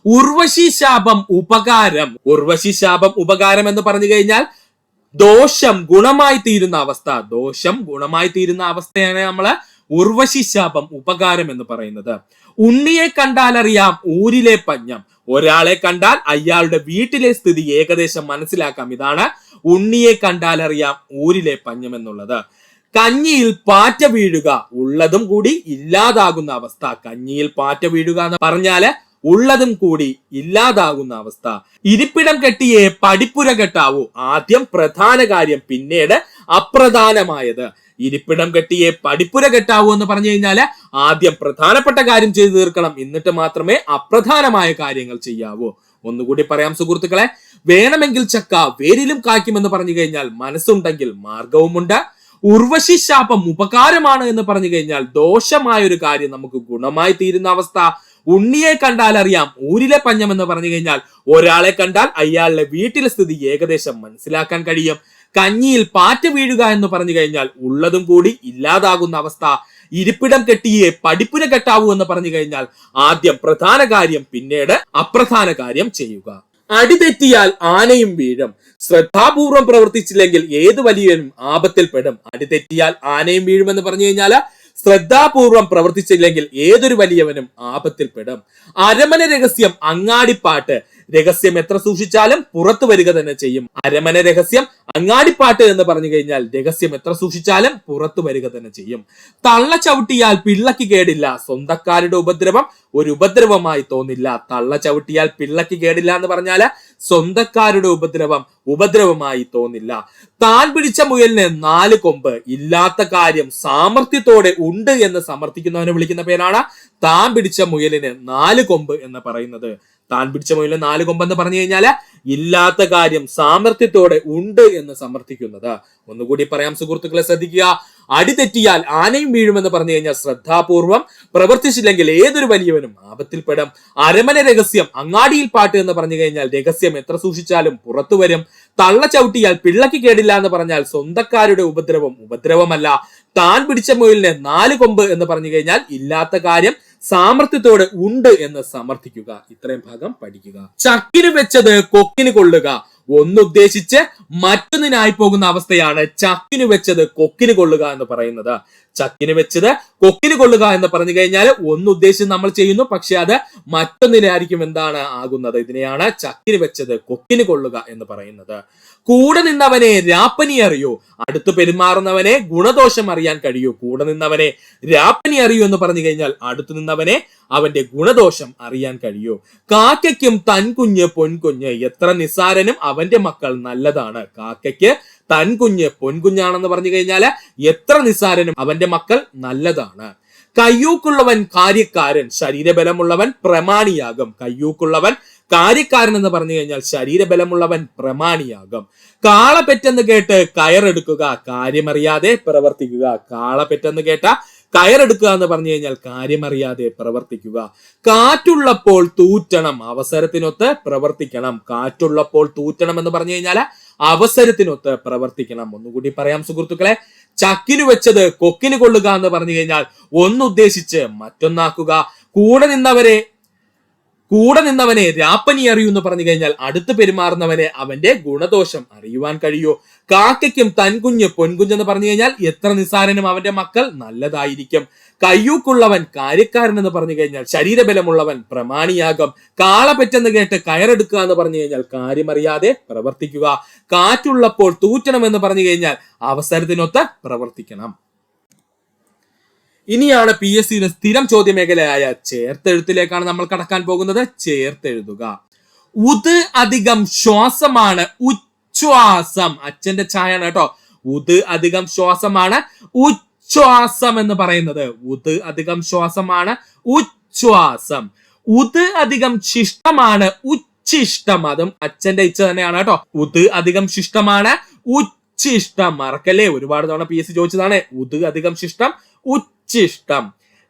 ഉർവശി ശാപം ഉപകാരം. ഉർവശി ശാപം ഉപകാരം എന്ന് പറഞ്ഞു കഴിഞ്ഞാൽ ദോഷം ഗുണമായി തീരുന്ന അവസ്ഥ. ദോഷം ഗുണമായി തീരുന്ന അവസ്ഥയാണ് നമ്മള് ഉർവശി ശാപം ഉപകാരം എന്ന് പറയുന്നത്. ഉണ്ണിയെ കണ്ടാൽ അറിയാം ഊരിലെ പഞ്ഞം, ഒരാളെ കണ്ടാൽ അയാളുടെ വീട്ടിലെ സ്ഥിതി ഏകദേശം മനസ്സിലാക്കാം. ഇതാണ് ഉണ്ണിയെ കണ്ടാൽ അറിയാം ഊരിലെ പഞ്ഞം എന്നുള്ളത്. കഞ്ഞിയിൽ പാറ്റ വീഴുക, ഉള്ളതും കൂടി ഇല്ലാതാകുന്ന അവസ്ഥ. കഞ്ഞിയിൽ പാറ്റ വീഴുക എന്ന് പറഞ്ഞാല് ഉള്ളതും കൂടി ഇല്ലാതാകുന്ന അവസ്ഥ. ഇരിപ്പിടം കെട്ടിയേ പടിപ്പുര കെട്ടാവൂ, ആദ്യം പ്രധാന കാര്യം പിന്നീട് അപ്രധാനമായത്. ഇരിപ്പിടം കെട്ടിയേ പടിപ്പുര കെട്ടാവൂ എന്ന് പറഞ്ഞു കഴിഞ്ഞാല് ആദ്യം പ്രധാനപ്പെട്ട കാര്യം ചെയ്തു തീർക്കണം, എന്നിട്ട് മാത്രമേ അപ്രധാനമായ കാര്യങ്ങൾ ചെയ്യാവൂ. ഒന്നുകൂടി പറയാം സുഹൃത്തുക്കളെ, വേണമെങ്കിൽ ചക്ക വേരിലും കായ്ക്കുമെന്ന് പറഞ്ഞു കഴിഞ്ഞാൽ മനസ്സുണ്ടെങ്കിൽ മാർഗവുമുണ്ട്. ഉർവശി ശാപം ഉപകാരമാണ് എന്ന് പറഞ്ഞു കഴിഞ്ഞാൽ ദോഷമായ ഒരു കാര്യം നമുക്ക് ഗുണമായി തീരുന്ന അവസ്ഥ. ഉണ്ണിയെ കണ്ടാൽ അറിയാം ഊരിലെ പഞ്ഞം എന്ന് പറഞ്ഞു കഴിഞ്ഞാൽ ഒരാളെ കണ്ടാൽ അയാളുടെ വീട്ടിലെ സ്ഥിതി ഏകദേശം മനസ്സിലാക്കാൻ കഴിയും. കഞ്ഞിയിൽ പാറ്റ വീഴുക എന്ന് പറഞ്ഞു കഴിഞ്ഞാൽ ഉള്ളതും കൂടി ഇല്ലാതാകുന്ന അവസ്ഥ. ഇരിപ്പിടം കെട്ടിയേ പടിപ്പുര കെട്ടാവൂ എന്ന് പറഞ്ഞു കഴിഞ്ഞാൽ ആദ്യം പ്രധാന കാര്യം പിന്നീട് അപ്രധാന കാര്യം ചെയ്യുക. അടിതെറ്റിയാൽ ആനയും വീഴും, ശ്രദ്ധാപൂർവം പ്രവർത്തിച്ചില്ലെങ്കിൽ ഏത് വലിയവനും ആപത്തിൽപ്പെടും. അടിതെറ്റിയാൽ ആനയും വീഴുമെന്ന് പറഞ്ഞു കഴിഞ്ഞാല് ശ്രദ്ധാപൂർവം പ്രവർത്തിച്ചില്ലെങ്കിൽ ഏതൊരു വലിയവനും ആപത്തിൽപ്പെടും. അരമന രഹസ്യം അങ്ങാടിപ്പാട്ട്, രഹസ്യം എത്ര സൂക്ഷിച്ചാലും പുറത്തു വരിക തന്നെ ചെയ്യും. അരമന രഹസ്യം അങ്ങാടിപ്പാട്ട് എന്ന് പറഞ്ഞു കഴിഞ്ഞാൽ രഹസ്യം എത്ര സൂക്ഷിച്ചാലും പുറത്തു വരിക തന്നെ ചെയ്യും. തള്ള ചവിട്ടിയാൽ പിള്ളക്ക് കേടില്ല, സ്വന്തക്കാരുടെ ഉപദ്രവം ഒരു ഉപദ്രവമായി തോന്നില്ല. തള്ള ചവിട്ടിയാൽ പിള്ളക്ക് കേടില്ല എന്ന് പറഞ്ഞാല് സ്വന്തക്കാരുടെ ഉപദ്രവം ഉപദ്രവമായി തോന്നില്ല. താൻ പിടിച്ച മുയലിന് 4 കൊമ്പ്, ഇല്ലാത്ത കാര്യം സാമർത്ഥ്യത്തോടെ ഉണ്ട് എന്ന് സമർത്ഥിക്കുന്നവനെ വിളിക്കുന്ന പേരാണ് താൻ പിടിച്ച മുയലിന് 4 കൊമ്പ് എന്ന് പറയുന്നത്. താൻ പിടിച്ച മുയലിന് 4 കൊമ്പ് എന്ന് പറഞ്ഞു കഴിഞ്ഞാല് ഇല്ലാത്ത കാര്യം സാമർത്ഥ്യത്തോടെ ഉണ്ട് എന്ന് സമർത്ഥിക്കുന്നത്. ഒന്നുകൂടി പറയാം സുഹൃത്തുക്കളെ, ശ്രദ്ധിക്കുക. അടിതെറ്റിയാൽ ആനയും വീഴുമെന്ന് പറഞ്ഞു കഴിഞ്ഞാൽ ശ്രദ്ധാപൂർവം പ്രവർത്തിച്ചില്ലെങ്കിൽ ഏതൊരു വലിയവനും ആപത്തിൽപ്പെടും. അരമന രഹസ്യം അങ്ങാടിയിൽ പാട്ട് എന്ന് പറഞ്ഞു കഴിഞ്ഞാൽ രഹസ്യം എത്ര സൂക്ഷിച്ചാലും പുറത്തു വരും. തള്ള ചവിട്ടിയാൽ പിള്ളക്ക് കേടില്ല എന്ന് പറഞ്ഞാൽ സ്വന്തക്കാരുടെ ഉപദ്രവം ഉപദ്രവമല്ല. താൻ പിടിച്ച മുയലിന് 4 കൊമ്പ് എന്ന് പറഞ്ഞു കഴിഞ്ഞാൽ ഇല്ലാത്ത കാര്യം സാമർത്ഥ്യത്തോടെ ഉണ്ട് എന്ന് സമർത്ഥിക്കുക. ഇത്രയും ഭാഗം പഠിക്കുക. ചക്കിന് വെച്ചത് കൊക്കിന് കൊള്ളുക, ഒന്നുദ്ദേശിച്ച് മറ്റൊന്നിനായി പോകുന്ന അവസ്ഥയാണ് ചക്കിന് വെച്ചത് കൊക്കിന് കൊള്ളുക എന്ന് പറയുന്നത്. ചക്കിന് വെച്ചത് കൊക്കിന് കൊള്ളുക എന്ന് പറഞ്ഞു കഴിഞ്ഞാൽ ഒന്നുദ്ദേശിച്ച് നമ്മൾ ചെയ്യുന്നു, പക്ഷെ അത് മറ്റൊന്നിനായിരിക്കും എന്താണ് ആകുന്നത്. ഇതിനെയാണ് ചക്കിന് വെച്ചത് കൊക്കിന് കൊള്ളുക എന്ന് പറയുന്നത്. കൂടെ നിന്നവനെ രാപ്പനി അറിയൂ, അടുത്ത് പെരുമാറുന്നവനെ ഗുണദോഷം അറിയാൻ കഴിയൂ. കൂടെ നിന്നവനെ രാപ്പനി അറിയൂ എന്ന് പറഞ്ഞു കഴിഞ്ഞാൽ അടുത്ത് നിന്നവനെ അവന്റെ ഗുണദോഷം അറിയാൻ കഴിയൂ. കാക്കയ്ക്കും തൻകുഞ്ഞ് പൊൻകുഞ്ഞ്, എത്ര നിസ്സാരനും അവന്റെ മക്കൾ നല്ലതാണ്. കാക്കയ്ക്ക് തൻകുഞ്ഞ് പൊൻകുഞ്ഞാണെന്ന് പറഞ്ഞു കഴിഞ്ഞാല് എത്ര നിസ്സാരനും അവന്റെ മക്കൾ നല്ലതാണ്. കയ്യൂക്കുള്ളവൻ കാര്യക്കാരൻ, ശരീരബലമുള്ളവൻ പ്രമാണിയാകും. കയ്യൂക്കുള്ളവൻ കാര്യക്കാരൻ എന്ന് പറഞ്ഞു കഴിഞ്ഞാൽ ശരീരബലമുള്ളവൻ പ്രമാണിയാകും. കാള പെറ്റെന്ന് കേട്ട് കയറെടുക്കുക, കാര്യമറിയാതെ പ്രവർത്തിക്കുക. കാള പെറ്റെന്ന് കേട്ട കയറെടുക്കുക എന്ന് പറഞ്ഞു കഴിഞ്ഞാൽ കാര്യമറിയാതെ പ്രവർത്തിക്കുക. കാറ്റുള്ളപ്പോൾ തൂറ്റണം, അവസരത്തിനൊത്ത് പ്രവർത്തിക്കണം. കാറ്റുള്ളപ്പോൾ തൂറ്റണം എന്ന് പറഞ്ഞു കഴിഞ്ഞാൽ അവസരത്തിനൊത്ത് പ്രവർത്തിക്കണം. ഒന്നുകൂടി പറയാം സുഹൃത്തുക്കളെ, ചക്കിനു വെച്ചത് കൊക്കിന് കൊള്ളുക എന്ന് പറഞ്ഞു കഴിഞ്ഞാൽ ഒന്നുദ്ദേശിച്ച് മറ്റൊന്നാക്കുക. കൂടെ നിന്നവനെ രാപ്പനി അറിയൂ എന്ന് പറഞ്ഞു കഴിഞ്ഞാൽ അടുത്ത് പെരുമാറുന്നവനെ അവന്റെ ഗുണദോഷം അറിയുവാൻ കഴിയൂ. കാക്കയ്ക്കും തൻകുഞ്ഞ് പൊൻകുഞ്ഞെന്ന് പറഞ്ഞു കഴിഞ്ഞാൽ എത്ര നിസ്സാരനും അവന്റെ മക്കൾ നല്ലതായിരിക്കും. കയ്യൂക്കുള്ളവൻ കാര്യക്കാരൻ എന്ന് പറഞ്ഞു കഴിഞ്ഞാൽ ശരീരബലമുള്ളവൻ പ്രമാണിയാകും. കാള പെറ്റെന്ന് കേട്ട് കയറെടുക്കുക എന്ന് പറഞ്ഞു കഴിഞ്ഞാൽ കാര്യമറിയാതെ പ്രവർത്തിക്കുക. കാറ്റുള്ളപ്പോൾ തൂറ്റണം എന്ന് പറഞ്ഞു കഴിഞ്ഞാൽ അവസരത്തിനൊത്ത് പ്രവർത്തിക്കണം. ഇനിയാണ് PSC സ്ഥിരം ചോദ്യമേഖലയായ ചേർത്തെഴുത്തിലേക്കാണ് നമ്മൾ കടക്കാൻ പോകുന്നത്. ചേർത്തെഴുതുക. ഉത് അധികം ശ്വാസമാണ് ഉച്ഛ്വാസം. അച്ഛന്റെ ഛായാണ് കേട്ടോ. ഉത് അധികം ശ്വാസമാണ് ഉച്ഛ്വാസം എന്ന് പറയുന്നത്. ഉത് അധികം ശ്വാസമാണ് ഉച്ഛ്വാസം. ഉത് അധികം ശിഷ്ടമാണ് ഉച്ഛിഷ്ടം. അതും അച്ഛന്റെ ഇച്ഛ തന്നെയാണ് കേട്ടോ. ഉത് അധികം ശിഷ്ടമാണ് ഉച്ഛിഷ്ടം. മറക്കല്ലേ, ഒരുപാട് തവണ PSC ചോദിച്ചതാണ്. ഉത് അധികം ശിഷ്ടം ഉച്ഛിഷ്ടം.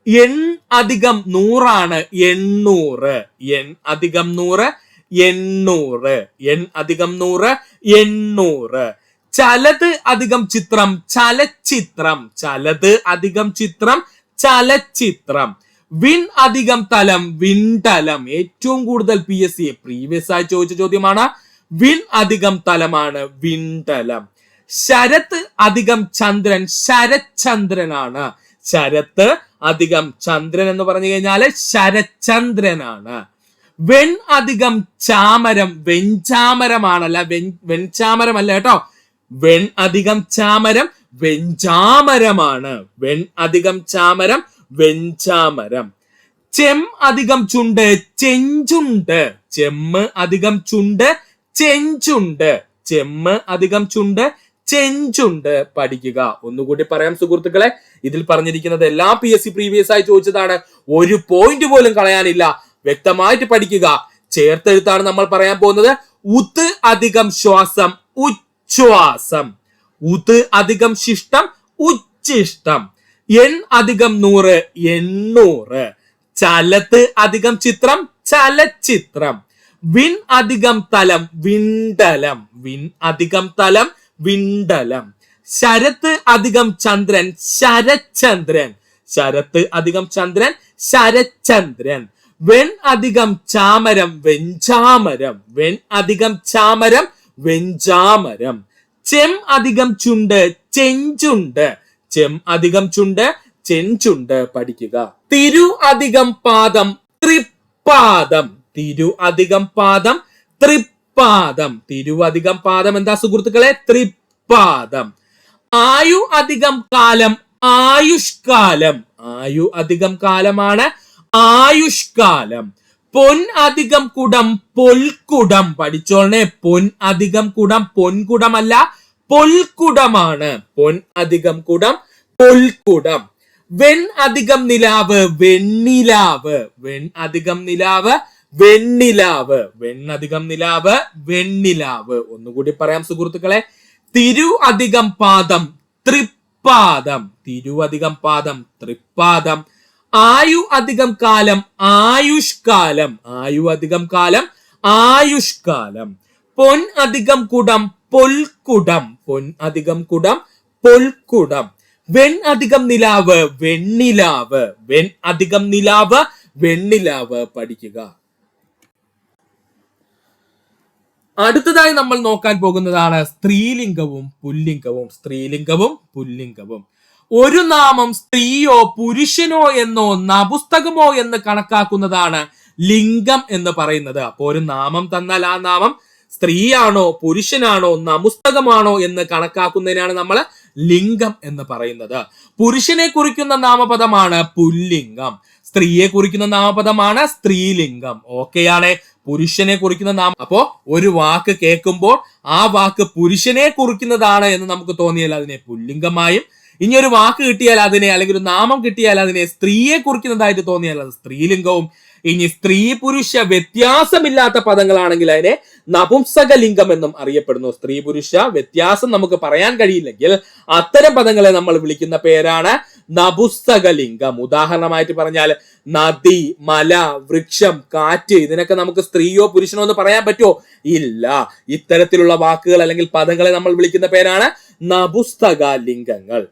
എൺ അധികം 100 800. എൺ അധികം 100 800. എൺ അധികം 100 800. ചലത് അധികം ചിത്രം ചലച്ചിത്രം. ചലത് അധികം ചിത്രം ചലച്ചിത്രം. വിൺ അധികം തലം വിൺതലം. ഏറ്റവും കൂടുതൽ PSC പ്രീവിയസ് ആയി ചോദിച്ച ചോദ്യമാണ്. വിൺ അധികം തലമാണ് വിൺതലം. ശരത് അധികം ചന്ദ്രൻ ശരചന്ദ്രനാണ്. ശരത്ത് അധികം ചന്ദ്രൻ എന്ന് പറഞ്ഞു കഴിഞ്ഞാല് ശരചന്ദ്രനാണ്. വെൺ അധികം ചാമരം വെഞ്ചാമരമാണല്ല, വെഞ്ചാമരമല്ല കേട്ടോ. വെൺ അധികം ചാമരം വെഞ്ചാമരമാണ്. വെൺ അധികം ചാമരം വെഞ്ചാമരം. ചെം അധികം ചുണ്ട് ചെഞ്ചുണ്ട്. ചെമ്മ് അധികം ചുണ്ട് ചെഞ്ചുണ്ട്. ചെമ്മ് അധികം ചുണ്ട് ചെഞ്ചുണ്ട്. പഠിക്കുക. ഒന്നുകൂടി പറയാം സുഹൃത്തുക്കളെ, ഇതിൽ പറഞ്ഞിരിക്കുന്നത് എല്ലാം PSC പ്രീവിയസ് ആയി ചോദിച്ചതാണ്. ഒരു പോയിന്റ് പോലും കളയാനില്ല. വ്യക്തമായിട്ട് പഠിക്കുക. ചേർത്തെഴുത്താണ് നമ്മൾ പറയാൻ പോകുന്നത്. ഉത് അധികം ശ്വാസം ഉച്ഛ്വാസം. ഉത് അധികം ശിഷ്ടം ഉച്ഛിഷ്ടം. എൺ അധികം 100 എണ്ണൂറ്. ചലത്ത് അധികം ചിത്രം ചലച്ചിത്രം. വിൺ അധികം തലം വിണ്ടലം. വിൺ അധികം തലം വിണ്ടലം. ശരത്ത് അധികം ചന്ദ്രൻ ശരചന്ദ്രൻ. ശരത്ത് അധികം ചന്ദ്രൻ ശരചന്ദ്രൻ. വെൺ അധികം ചാമരം വെഞ്ചാമരം. വെൺ അധികം ചാമരം വെഞ്ചാമരം. ചെം അധികം ചുണ്ട് ചെഞ്ചുണ്ട്. ചെം അധികം ചുണ്ട് ചെഞ്ചുണ്ട്. പഠിക്കുക. തിരു അധികം പാദം തൃപ്പാദം. തിരു അധികം പാദം തൃപ്പാദം. തിരു അധികം പാദം എന്താ സുഹൃത്തുക്കളെ? തൃപ്പാദം. ആയു അധികം കാലം ആയുഷ്കാലം. ആയു അധികം കാലമാണ് ആയുഷ്കാലം. പൊൻ അധികം കുടം പൊൽക്കുടം. പഠിച്ചോളനെ. പൊൻ അധികം കുടം പൊൻകുടമല്ല പൊൽക്കുടമാണ്. പൊൻ അധികം കുടം പൊൽക്കുടം. വെൺ അധികം നിലാവ് വെണ്ണിലാവ്. വെൺ അധികം നിലാവ് വെണ്ണിലാവ്. വെണ്ണധികം നിലാവ് വെണ്ണിലാവ്. ഒന്നുകൂടി പറയാം സുഹൃത്തുക്കളെ. തിരു അധികം പാദം തൃപ്പാദം. തിരു അധികം പാദം തൃപ്പാദം. ആയു അധികം കാലം ആയുഷ്കാലം. ആയു അധികം കാലം ആയുഷ്കാലം. പൊൻ അധികം കുടം പൊൽക്കുടം. പൊൻ അധികം കുടം പൊൽക്കുടം. വെൺ അധികം നിലാവ് വെണ്ണിലാവ്. വെൺ അധികം നിലാവ് വെണ്ണിലാവ്. പഠിക്കുക. അടുത്തതായി നമ്മൾ നോക്കാൻ പോകുന്നതാണ് സ്ത്രീലിംഗവും പുല്ലിംഗവും. സ്ത്രീലിംഗവും പുല്ലിംഗവും. ഒരു നാമം സ്ത്രീയോ പുരുഷനോ എന്നോ നപുസ്തകമോ എന്ന് കണക്കാക്കുന്നതാണ് ലിംഗം എന്ന് പറയുന്നത്. അപ്പോ ഒരു നാമം തന്നാൽ ആ നാമം സ്ത്രീയാണോ പുരുഷനാണോ നപുസ്തകമാണോ എന്ന് കണക്കാക്കുന്നതിനാണ് നമ്മൾ ലിംഗം എന്ന് പറയുന്നത്. പുരുഷനെ കുറിക്കുന്ന നാമപദമാണ് പുല്ലിംഗം. സ്ത്രീയെ കുറിക്കുന്ന നാമപദമാണ് സ്ത്രീലിംഗം. ഓക്കെയാണ്. പുരുഷനെ കുറിക്കുന്ന നാമം. അപ്പോ ഒരു വാക്ക് കേൾക്കുമ്പോൾ ആ വാക്ക് പുരുഷനെ കുറിക്കുന്നതാണ് എന്ന് നമുക്ക് തോന്നിയാൽ അതിനെ പുല്ലിംഗമായും, ഇനി ഒരു വാക്ക് കിട്ടിയാൽ അതിനെ, അല്ലെങ്കിൽ ഒരു നാമം കിട്ടിയാൽ അതിനെ സ്ത്രീയെ കുറിക്കുന്നതായിട്ട് തോന്നിയാൽ അത് സ്ത്രീലിംഗവും. ഇനി സ്ത്രീ പുരുഷ വ്യത്യാസമില്ലാത്ത പദങ്ങളാണെങ്കിൽ അതിനെ നപുംസകലിംഗം എന്നും അറിയപ്പെടുന്നു. സ്ത്രീ പുരുഷ വ്യത്യാസം നമുക്ക് പറയാൻ കഴിയില്ലെങ്കിൽ അത്തരം പദങ്ങളെ നമ്മൾ വിളിക്കുന്ന പേരാണ് നപുംസകലിംഗം. ഉദാഹരണമായിട്ട് പറഞ്ഞാൽ നദി, മല, വൃക്ഷം, കാറ്റ്, ഇതിനൊക്കെ നമുക്ക് സ്ത്രീയോ പുരുഷനോ എന്ന് പറയാൻ പറ്റുമോ? ഇല്ല. ഇത്തരത്തിലുള്ള വാക്കുകൾ അല്ലെങ്കിൽ പദങ്ങളെ നമ്മൾ വിളിക്കുന്ന പേരാണ് നപുംസകലിംഗങ്ങൾ.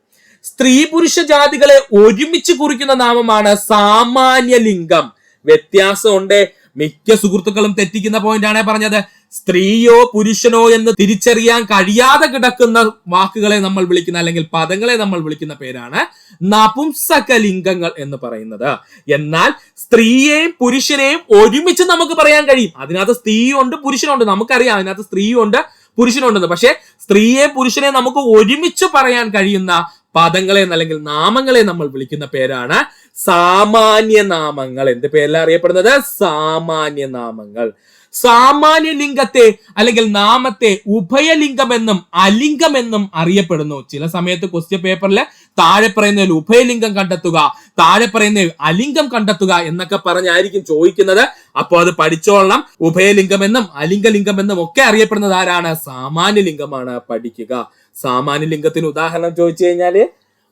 സ്ത്രീ പുരുഷ ജാതികളെ ഒരുമിച്ച് കുറിക്കുന്ന നാമമാണ് സാമാന്യലിംഗം. വ്യത്യാസമുണ്ട്. മിക്ക സുഹൃത്തുക്കളും തെറ്റിക്കുന്ന പോയിന്റ് ആണ് പറഞ്ഞത്. സ്ത്രീയോ പുരുഷനോ എന്ന് തിരിച്ചറിയാൻ കഴിയാതെ കിടക്കുന്ന വാക്കുകളെ നമ്മൾ വിളിക്കുന്ന, അല്ലെങ്കിൽ പദങ്ങളെ നമ്മൾ വിളിക്കുന്ന പേരാണ് നപുംസകലിംഗങ്ങൾ എന്ന് പറയുന്നത്. എന്നാൽ സ്ത്രീയെയും പുരുഷനെയും ഒരുമിച്ച് നമുക്ക് പറയാൻ കഴിയും. അതിനകത്ത് സ്ത്രീയുണ്ട് പുരുഷനുണ്ട്, നമുക്കറിയാം അതിനകത്ത് സ്ത്രീയുണ്ട് പുരുഷനുണ്ടെന്ന്. പക്ഷെ സ്ത്രീയെ പുരുഷനെ നമുക്ക് ഒരുമിച്ച് പറയാൻ കഴിയുന്ന പദങ്ങളെ അല്ലെങ്കിൽ നാമങ്ങളെ നമ്മൾ വിളിക്കുന്ന പേരാണ് സാമാന്യ നാമങ്ങൾ. എന്ത് പേരിലാണ് അറിയപ്പെടുന്നത്? സാമാന്യ നാമങ്ങൾ. സാമാന്യ ലിംഗത്തെ അല്ലെങ്കിൽ നാമത്തെ ഉഭയലിംഗമെന്നും അലിംഗമെന്നും അറിയപ്പെടുന്നു. ചില സമയത്ത് ക്വസ്റ്റ്യൻ പേപ്പറിൽ താഴെ പറയുന്നതിൽ ഉഭയലിംഗം കണ്ടെത്തുക, താഴെ പറയുന്ന അലിംഗം കണ്ടെത്തുക എന്നൊക്കെ പറഞ്ഞായിരിക്കും ചോദിക്കുന്നത്. അപ്പോൾ അത് പഠിച്ചോളണം. ഉഭയലിംഗമെന്നും അലിംഗലിംഗമെന്നും ഒക്കെ അറിയപ്പെടുന്നത് ആരാണ്? സാമാന്യലിംഗമാണ്. പഠിക്കുക. സാമാന്യലിംഗത്തിന് ഉദാഹരണം ചോദിച്ചു കഴിഞ്ഞാല്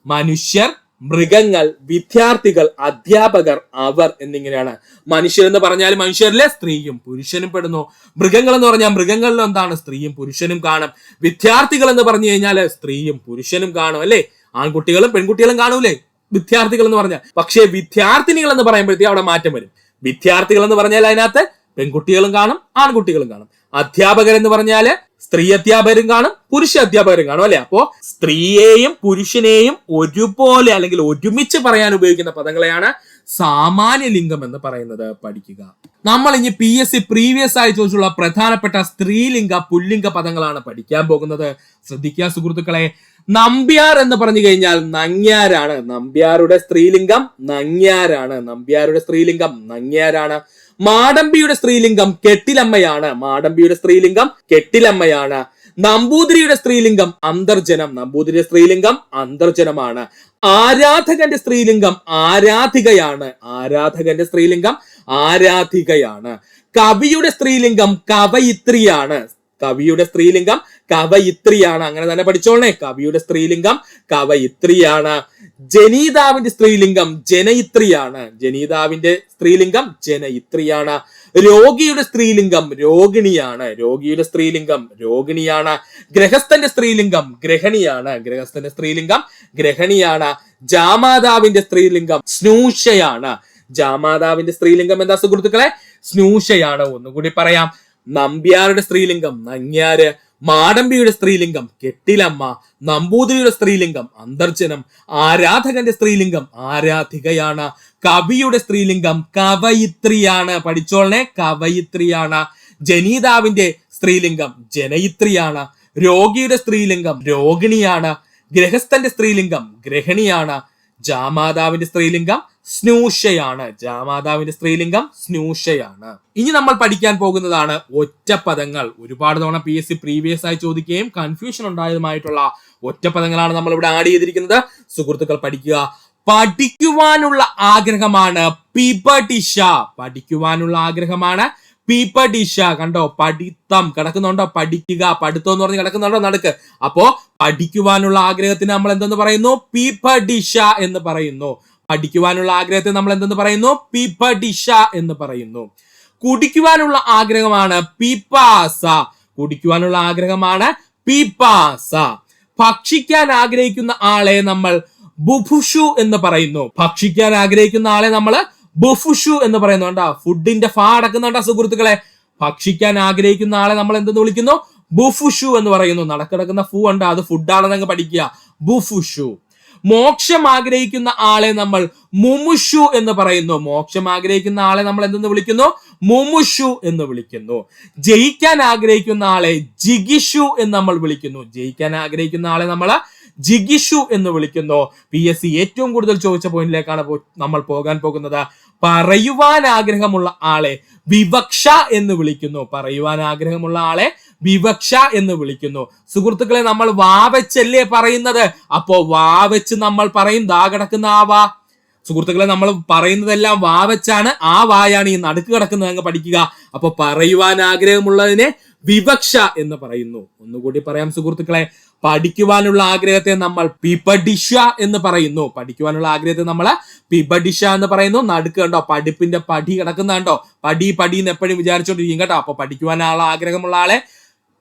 മനുഷ്യർ, മൃഗങ്ങൾ, വിദ്യാർത്ഥികൾ, അധ്യാപകർ, അവർ എന്നിങ്ങനെയാണ്. മനുഷ്യർ എന്ന് പറഞ്ഞാൽ മനുഷ്യരിലെ സ്ത്രീയും പുരുഷനും പെടുന്നു. മൃഗങ്ങൾ എന്ന് പറഞ്ഞാൽ മൃഗങ്ങളിലും എന്താണ്? സ്ത്രീയും പുരുഷനും കാണും. വിദ്യാർത്ഥികൾ എന്ന് പറഞ്ഞു കഴിഞ്ഞാൽ സ്ത്രീയും പുരുഷനും കാണും, അല്ലെ? ആൺകുട്ടികളും പെൺകുട്ടികളും കാണൂലേ വിദ്യാർത്ഥികൾ എന്ന് പറഞ്ഞാൽ. പക്ഷേ വിദ്യാർത്ഥിനികൾ എന്ന് പറയുമ്പോഴത്തേക്ക് അവിടെ മാറ്റം വരും. വിദ്യാർത്ഥികൾ എന്ന് പറഞ്ഞാൽ അതിനകത്ത് പെൺകുട്ടികളും കാണും ആൺകുട്ടികളും കാണും. അധ്യാപകർ എന്ന് പറഞ്ഞാല് സ്ത്രീ അധ്യാപകരും കാണും, പുരുഷ അധ്യാപകരും കാണും അല്ലെ. അപ്പോ സ്ത്രീയെയും പുരുഷനെയും ഒരുപോലെ അല്ലെങ്കിൽ ഒരുമിച്ച് പറയാൻ ഉപയോഗിക്കുന്ന പദങ്ങളെയാണ് സാമാന്യ ലിംഗം എന്ന് പറയുന്നത്. പഠിക്കുക. നമ്മൾ ഇനി PSC പ്രീവിയസ് ആയി ചോദിച്ചുള്ള പ്രധാനപ്പെട്ട സ്ത്രീലിംഗ പുല്ലിംഗ പദങ്ങളാണ് പഠിക്കാൻ പോകുന്നത്. ശ്രദ്ധിക്കുക സുഹൃത്തുക്കളെ. നമ്പ്യാർ എന്ന് പറഞ്ഞു കഴിഞ്ഞാൽ നങ്ങ്യാരാണ്. നമ്പ്യാരുടെ സ്ത്രീലിംഗം നങ്ങ്യാരാണ്. നമ്പ്യാരുടെ സ്ത്രീലിംഗം നങ്ങ്യാരാണ്. മാടമ്പിയുടെ സ്ത്രീലിംഗം കെട്ടിലമ്മയാണ്. മാടമ്പിയുടെ സ്ത്രീലിംഗം കെട്ടിലമ്മയാണ്. നമ്പൂതിരിയുടെ സ്ത്രീലിംഗം അന്തർജനം. നമ്പൂതിരിയുടെ സ്ത്രീലിംഗം അന്തർജനമാണ്. ആരാധകന്റെ സ്ത്രീലിംഗം ആരാധികയാണ്. ആരാധകന്റെ സ്ത്രീലിംഗം ആരാധികയാണ്. കവിയുടെ സ്ത്രീലിംഗം കവയിത്രിയാണ്. കവിയുടെ സ്ത്രീലിംഗം കവയിത്രിയാണ്. അങ്ങനെ തന്നെ പഠിച്ചോളേ. കവിയുടെ സ്ത്രീലിംഗം കവയിത്രിയാണ്. ജനീതാവിന്റെ സ്ത്രീലിംഗം ജനയിത്രിയാണ്. ജനീതാവിന്റെ സ്ത്രീലിംഗം ജനയിത്രിയാണ്. രോഗിയുടെ സ്ത്രീലിംഗം രോഗിണിയാണ്. രോഗിയുടെ സ്ത്രീലിംഗം രോഗിണിയാണ്. ഗൃഹസ്ഥന്റെ സ്ത്രീലിംഗം ഗ്രഹണിയാണ്. ഗൃഹസ്ഥന്റെ സ്ത്രീലിംഗം ഗ്രഹണിയാണ്. ജാമാതാവിന്റെ സ്ത്രീലിംഗം സ്നൂഷയാണ്. ജാമാതാവിന്റെ സ്ത്രീലിംഗം എന്താ സുഹൃത്തുക്കളെ? സ്നൂഷയാണ്. ഒന്നുകൂടി പറയാം. നമ്പ്യാരുടെ സ്ത്രീലിംഗം നങ്ങ്യാര്. മാടമ്പിയുടെ സ്ത്രീലിംഗം കെട്ടിലമ്മ. നമ്പൂതിരിയുടെ സ്ത്രീലിംഗം അന്തർജനം. ആരാധകന്റെ സ്ത്രീലിംഗം ആരാധികയാണ്. കവിയുടെ സ്ത്രീലിംഗം കവയിത്രിയാണ്. പഠിച്ചോളനെ. കവയിത്രിയാണ്. ജനീതാവിന്റെ സ്ത്രീലിംഗം ജനയിത്രിയാണ്. രോഗിയുടെ സ്ത്രീലിംഗം രോഗിണിയാണ്. ഗൃഹസ്ഥന്റെ സ്ത്രീലിംഗം ഗ്രഹണിയാണ്. ജാമാതാവിന്റെ സ്ത്രീലിംഗം സ്നൂഷയാണ്. ജാമാതാവിന്റെ സ്ത്രീലിംഗം സ്നൂഷയാണ്. ഇനി നമ്മൾ പഠിക്കാൻ പോകുന്നതാണ് ഒറ്റപ്പദങ്ങൾ. ഒരുപാട് തവണ PSC പ്രീവിയസ് ആയി ചോദിക്കുകയും കൺഫ്യൂഷൻ ഉണ്ടായതുമായിട്ടുള്ള ഒറ്റപ്പദങ്ങളാണ് നമ്മൾ ഇവിടെ ആഡ് ചെയ്തിരിക്കുന്നത്. സുഹൃത്തുക്കൾ പഠിക്കുക. പഠിക്കുവാനുള്ള ആഗ്രഹമാണ് പിപഠിഷ. പഠിക്കുവാനുള്ള ആഗ്രഹമാണ് പിപഠിഷ. കണ്ടോ? പഠിത്തം കിടക്കുന്നുണ്ടോ? പഠിക്കുക. പഠിത്തം എന്ന് പറഞ്ഞ് കിടക്കുന്നുണ്ടോ? നടക്ക്. അപ്പോ പഠിക്കുവാനുള്ള ആഗ്രഹത്തിന് നമ്മൾ എന്തെന്ന് പറയുന്നു? പിപഠിഷ എന്ന് പറയുന്നു. പഠിക്കുവാനുള്ള ആഗ്രഹത്തെ നമ്മൾ എന്തെന്ന് പറയുന്നു? പിപഠിഷ എന്ന് പറയുന്നു. കുടിക്കുവാനുള്ള ആഗ്രഹമാണ് പിപാസ. കുടിക്കുവാനുള്ള ആഗ്രഹമാണ് പിപാസ. ഭക്ഷിക്കാൻ ആഗ്രഹിക്കുന്ന ആളെ നമ്മൾ ബുഭുഷു എന്ന് പറയുന്നു. ഭക്ഷിക്കാൻ ആഗ്രഹിക്കുന്ന ആളെ നമ്മൾ ബുഫുഷു എന്ന് പറയുന്നു. കണ്ടാ? ഫുഡിന്റെ ഫാ അടക്കുന്നുണ്ടാ സുഹൃത്തുക്കളെ? ഭക്ഷിക്കാൻ ആഗ്രഹിക്കുന്ന ആളെ നമ്മൾ എന്തെന്ന് വിളിക്കുന്നു? ബുഫുഷു എന്ന് പറയുന്നു. നടക്കിടക്കുന്ന ഫു ഉണ്ട്, അത് ഫുഡാണെന്ന് പഠിക്കുക. ബുഫുഷു. മോക്ഷം ആഗ്രഹിക്കുന്ന ആളെ നമ്മൾ മുമുഷു എന്ന് പറയുന്നു. മോക്ഷം ആഗ്രഹിക്കുന്ന ആളെ നമ്മൾ എന്തെന്ന് വിളിക്കുന്നു? മുമുഷു എന്ന് വിളിക്കുന്നു. ജയിക്കാൻ ആഗ്രഹിക്കുന്ന ആളെ ജിഗിഷു എന്ന് നമ്മൾ വിളിക്കുന്നു. ജയിക്കാൻ ആഗ്രഹിക്കുന്ന ആളെ നമ്മൾ ജിഗിഷു എന്ന് വിളിക്കുന്നു. PSC ഏറ്റവും കൂടുതൽ ചോദിച്ച പോയിന്റിലേക്കാണ് നമ്മൾ പോകാൻ പോകുന്നത്. പറയുവാൻ ആഗ്രഹമുള്ള ആളെ വിവക്ഷ എന്ന് വിളിക്കുന്നു. പറയുവാൻ ആഗ്രഹമുള്ള ആളെ വിവക്ഷ എന്ന് വിളിക്കുന്നു. സുഹൃത്തുക്കളെ, നമ്മൾ വാവച്ചല്ലേ പറയുന്നത്. അപ്പോ വാവച്ച് നമ്മൾ പറയും ദാ കിടക്കുന്ന ആ വാ. സുഹൃത്തുക്കളെ, നമ്മൾ പറയുന്നതെല്ലാം വാവച്ചാണ്. ആ വായാണ് ഈ നടുക്ക് കിടക്കുന്നത്. അങ്ങ് പഠിക്കുക. അപ്പൊ പറയുവാൻ ആഗ്രഹമുള്ളതിനെ വിവക്ഷ എന്ന് പറയുന്നു. ഒന്നുകൂടി പറയാം സുഹൃത്തുക്കളെ. പഠിക്കുവാനുള്ള ആഗ്രഹത്തെ നമ്മൾ പിപഠിഷ എന്ന് പറയുന്നു. പഠിക്കുവാനുള്ള ആഗ്രഹത്തെ നമ്മൾ പിപഠിഷ എന്ന് പറയുന്നു. നടുക്ക് കണ്ടോ? പഠിപ്പിന്റെ പടി കിടക്കുന്നുണ്ടോ? പടി എന്ന് എപ്പോഴും വിചാരിച്ചോണ്ടിരിക്കും കേട്ടോ. അപ്പൊ പഠിക്കുവാനുള്ള ആഗ്രഹമുള്ള ആളെ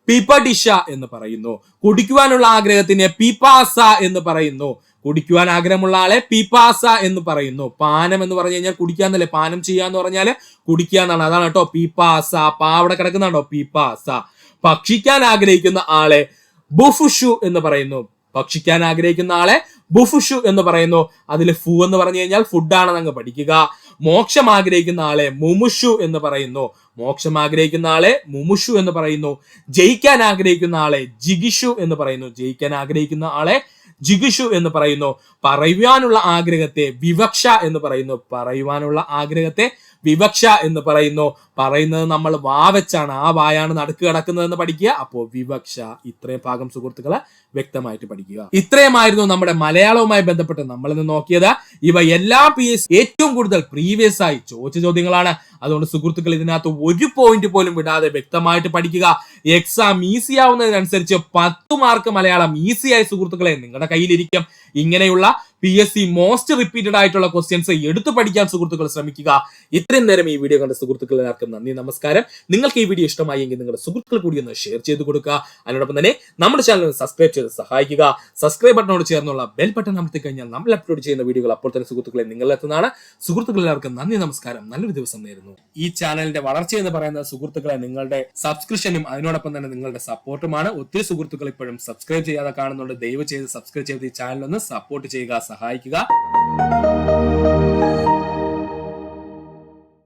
പിപഠിഷ എന്ന് പറയുന്നു. കുടിക്കുവാനുള്ള ആഗ്രഹത്തിനെ പിപാസ എന്ന് പറയുന്നു. കുടിക്കുവാൻ ആഗ്രഹമുള്ള ആളെ പിപാസ എന്ന് പറയുന്നു. പാനം എന്ന് പറഞ്ഞു കഴിഞ്ഞാൽ കുടിക്കാന്നല്ലേ? പാനം ചെയ്യാന്ന് പറഞ്ഞാല് കുടിക്കുക എന്നാണ്. അതാണ് കേട്ടോ പിപാസ. അവിടെ കിടക്കുന്നുണ്ടോ? പിപാസ. ഭക്ഷിക്കാൻ ആഗ്രഹിക്കുന്ന ആളെ ബുഫുഷു എന്ന് പറയുന്നു. ഭക്ഷിക്കാൻ ആഗ്രഹിക്കുന്ന ആളെ ബുഫുഷു എന്ന് പറയുന്നു. അതിൽ ഫു എന്ന് പറഞ്ഞു കഴിഞ്ഞാൽ ഫുഡാണെന്ന് അങ്ങ് പഠിക്കുക. മോക്ഷം ആഗ്രഹിക്കുന്ന ആളെ മുമുഷു എന്ന് പറയുന്നു. മോക്ഷം ആഗ്രഹിക്കുന്ന ആളെ മുമുഷു എന്ന് പറയുന്നു. ജയിക്കാൻ ആഗ്രഹിക്കുന്ന ആളെ ജിഗിഷു എന്ന് പറയുന്നു. ജയിക്കാൻ ആഗ്രഹിക്കുന്ന ആളെ ജിഗിഷു എന്ന് പറയുന്നു. പറയുവാനുള്ള ആഗ്രഹത്തെ വിവക്ഷ എന്ന് പറയുന്നു. പറയുവാനുള്ള ആഗ്രഹത്തെ വിവക്ഷ എന്ന് പറയുന്നു. പറയുന്നത് നമ്മൾ വാവച്ചാണ്. ആ വായാണ് നടുക്ക് കിടക്കുന്നതെന്ന് പഠിക്കുക. അപ്പോ വിവക്ഷ. ഇത്രയും ഭാഗം സുഹൃത്തുക്കളെ വ്യക്തമായിട്ട് പഠിക്കുക. ഇത്രയുമായിരുന്നു നമ്മുടെ മലയാളവുമായി ബന്ധപ്പെട്ട് നമ്മൾ ഇന്ന് നോക്കിയത്. ഇവ എല്ലാ PSC ഏറ്റവും കൂടുതൽ പ്രീവിയസ് ആയി ചോദിച്ച ചോദ്യങ്ങളാണ്. അതുകൊണ്ട് സുഹൃത്തുക്കൾ ഇതിനകത്ത് ഒരു പോയിന്റ് പോലും വിടാതെ വ്യക്തമായിട്ട് പഠിക്കുക. എക്സാം ഈസി ആവുന്നതിനനുസരിച്ച് 10 മാർക്ക് മലയാളം ഈസി ആയി സുഹൃത്തുക്കളെ നിങ്ങളുടെ കയ്യിലിരിക്കും. ഇങ്ങനെയുള്ള PSC മോസ്റ്റ് റിപ്പീറ്റഡ് ആയിട്ടുള്ള ക്വസ്റ്റ്യൻസ് എടുത്തു പഠിക്കാൻ സുഹൃത്തുക്കൾ ശ്രമിക്കുക. ഇത്രയും നേരം ഈ വീഡിയോ കണ്ട സുഹൃത്തുക്കൾ എല്ലാവർക്കും നന്ദി, നമസ്കാരം. നിങ്ങൾക്ക് ഈ വീഡിയോ ഇഷ്ടമായി എങ്കിൽ നിങ്ങളുടെ സുഹൃത്തുക്കൾ കൂടി ഒന്ന് ഷെയർ ചെയ്ത് കൊടുക്കുക. അതിനോടൊപ്പം തന്നെ നമ്മുടെ ചാനൽ സബ്സ്ക്രൈബ് ചെയ്ത് സഹായിക്കുക. സബ്സ്ക്രൈബ് ബട്ടണോട് ചേർന്നുള്ള ബെൽ ബട്ടൺ അമർത്തി കഴിഞ്ഞാൽ നമ്മൾ അപ്ലോഡ് ചെയ്യുന്ന വീഡിയോകൾ അപ്പോൾ തന്നെ സുഹൃത്തുക്കളെ നിങ്ങളിലെത്തുന്നതാണ്. സുഹൃത്തുക്കൾ എല്ലാവർക്കും നന്ദി, നമസ്കാരം. നല്ലൊരു ദിവസം നേരുന്നു. ഈ ചാനലിന്റെ വളർച്ച എന്ന് പറയുന്നത് സുഹൃത്തുക്കളെ നിങ്ങളുടെ സബ്സ്ക്രിപ്ഷനും അതിനോടൊപ്പം തന്നെ നിങ്ങളുടെ സപ്പോർട്ടുമാണ്. ഒത്തിരി സുഹൃത്തുക്കൾ ഇപ്പോഴും സബ്സ്ക്രൈബ് ചെയ്യാതെ കാണുന്നുണ്ട്. ദയവ് ചെയ്ത് സബ്സ്ക്രൈബ് ചെയ്ത് ഈ ചാനൽ ഒന്ന് സപ്പോർട്ട് ചെയ്യുക, സഹായിക്കുക.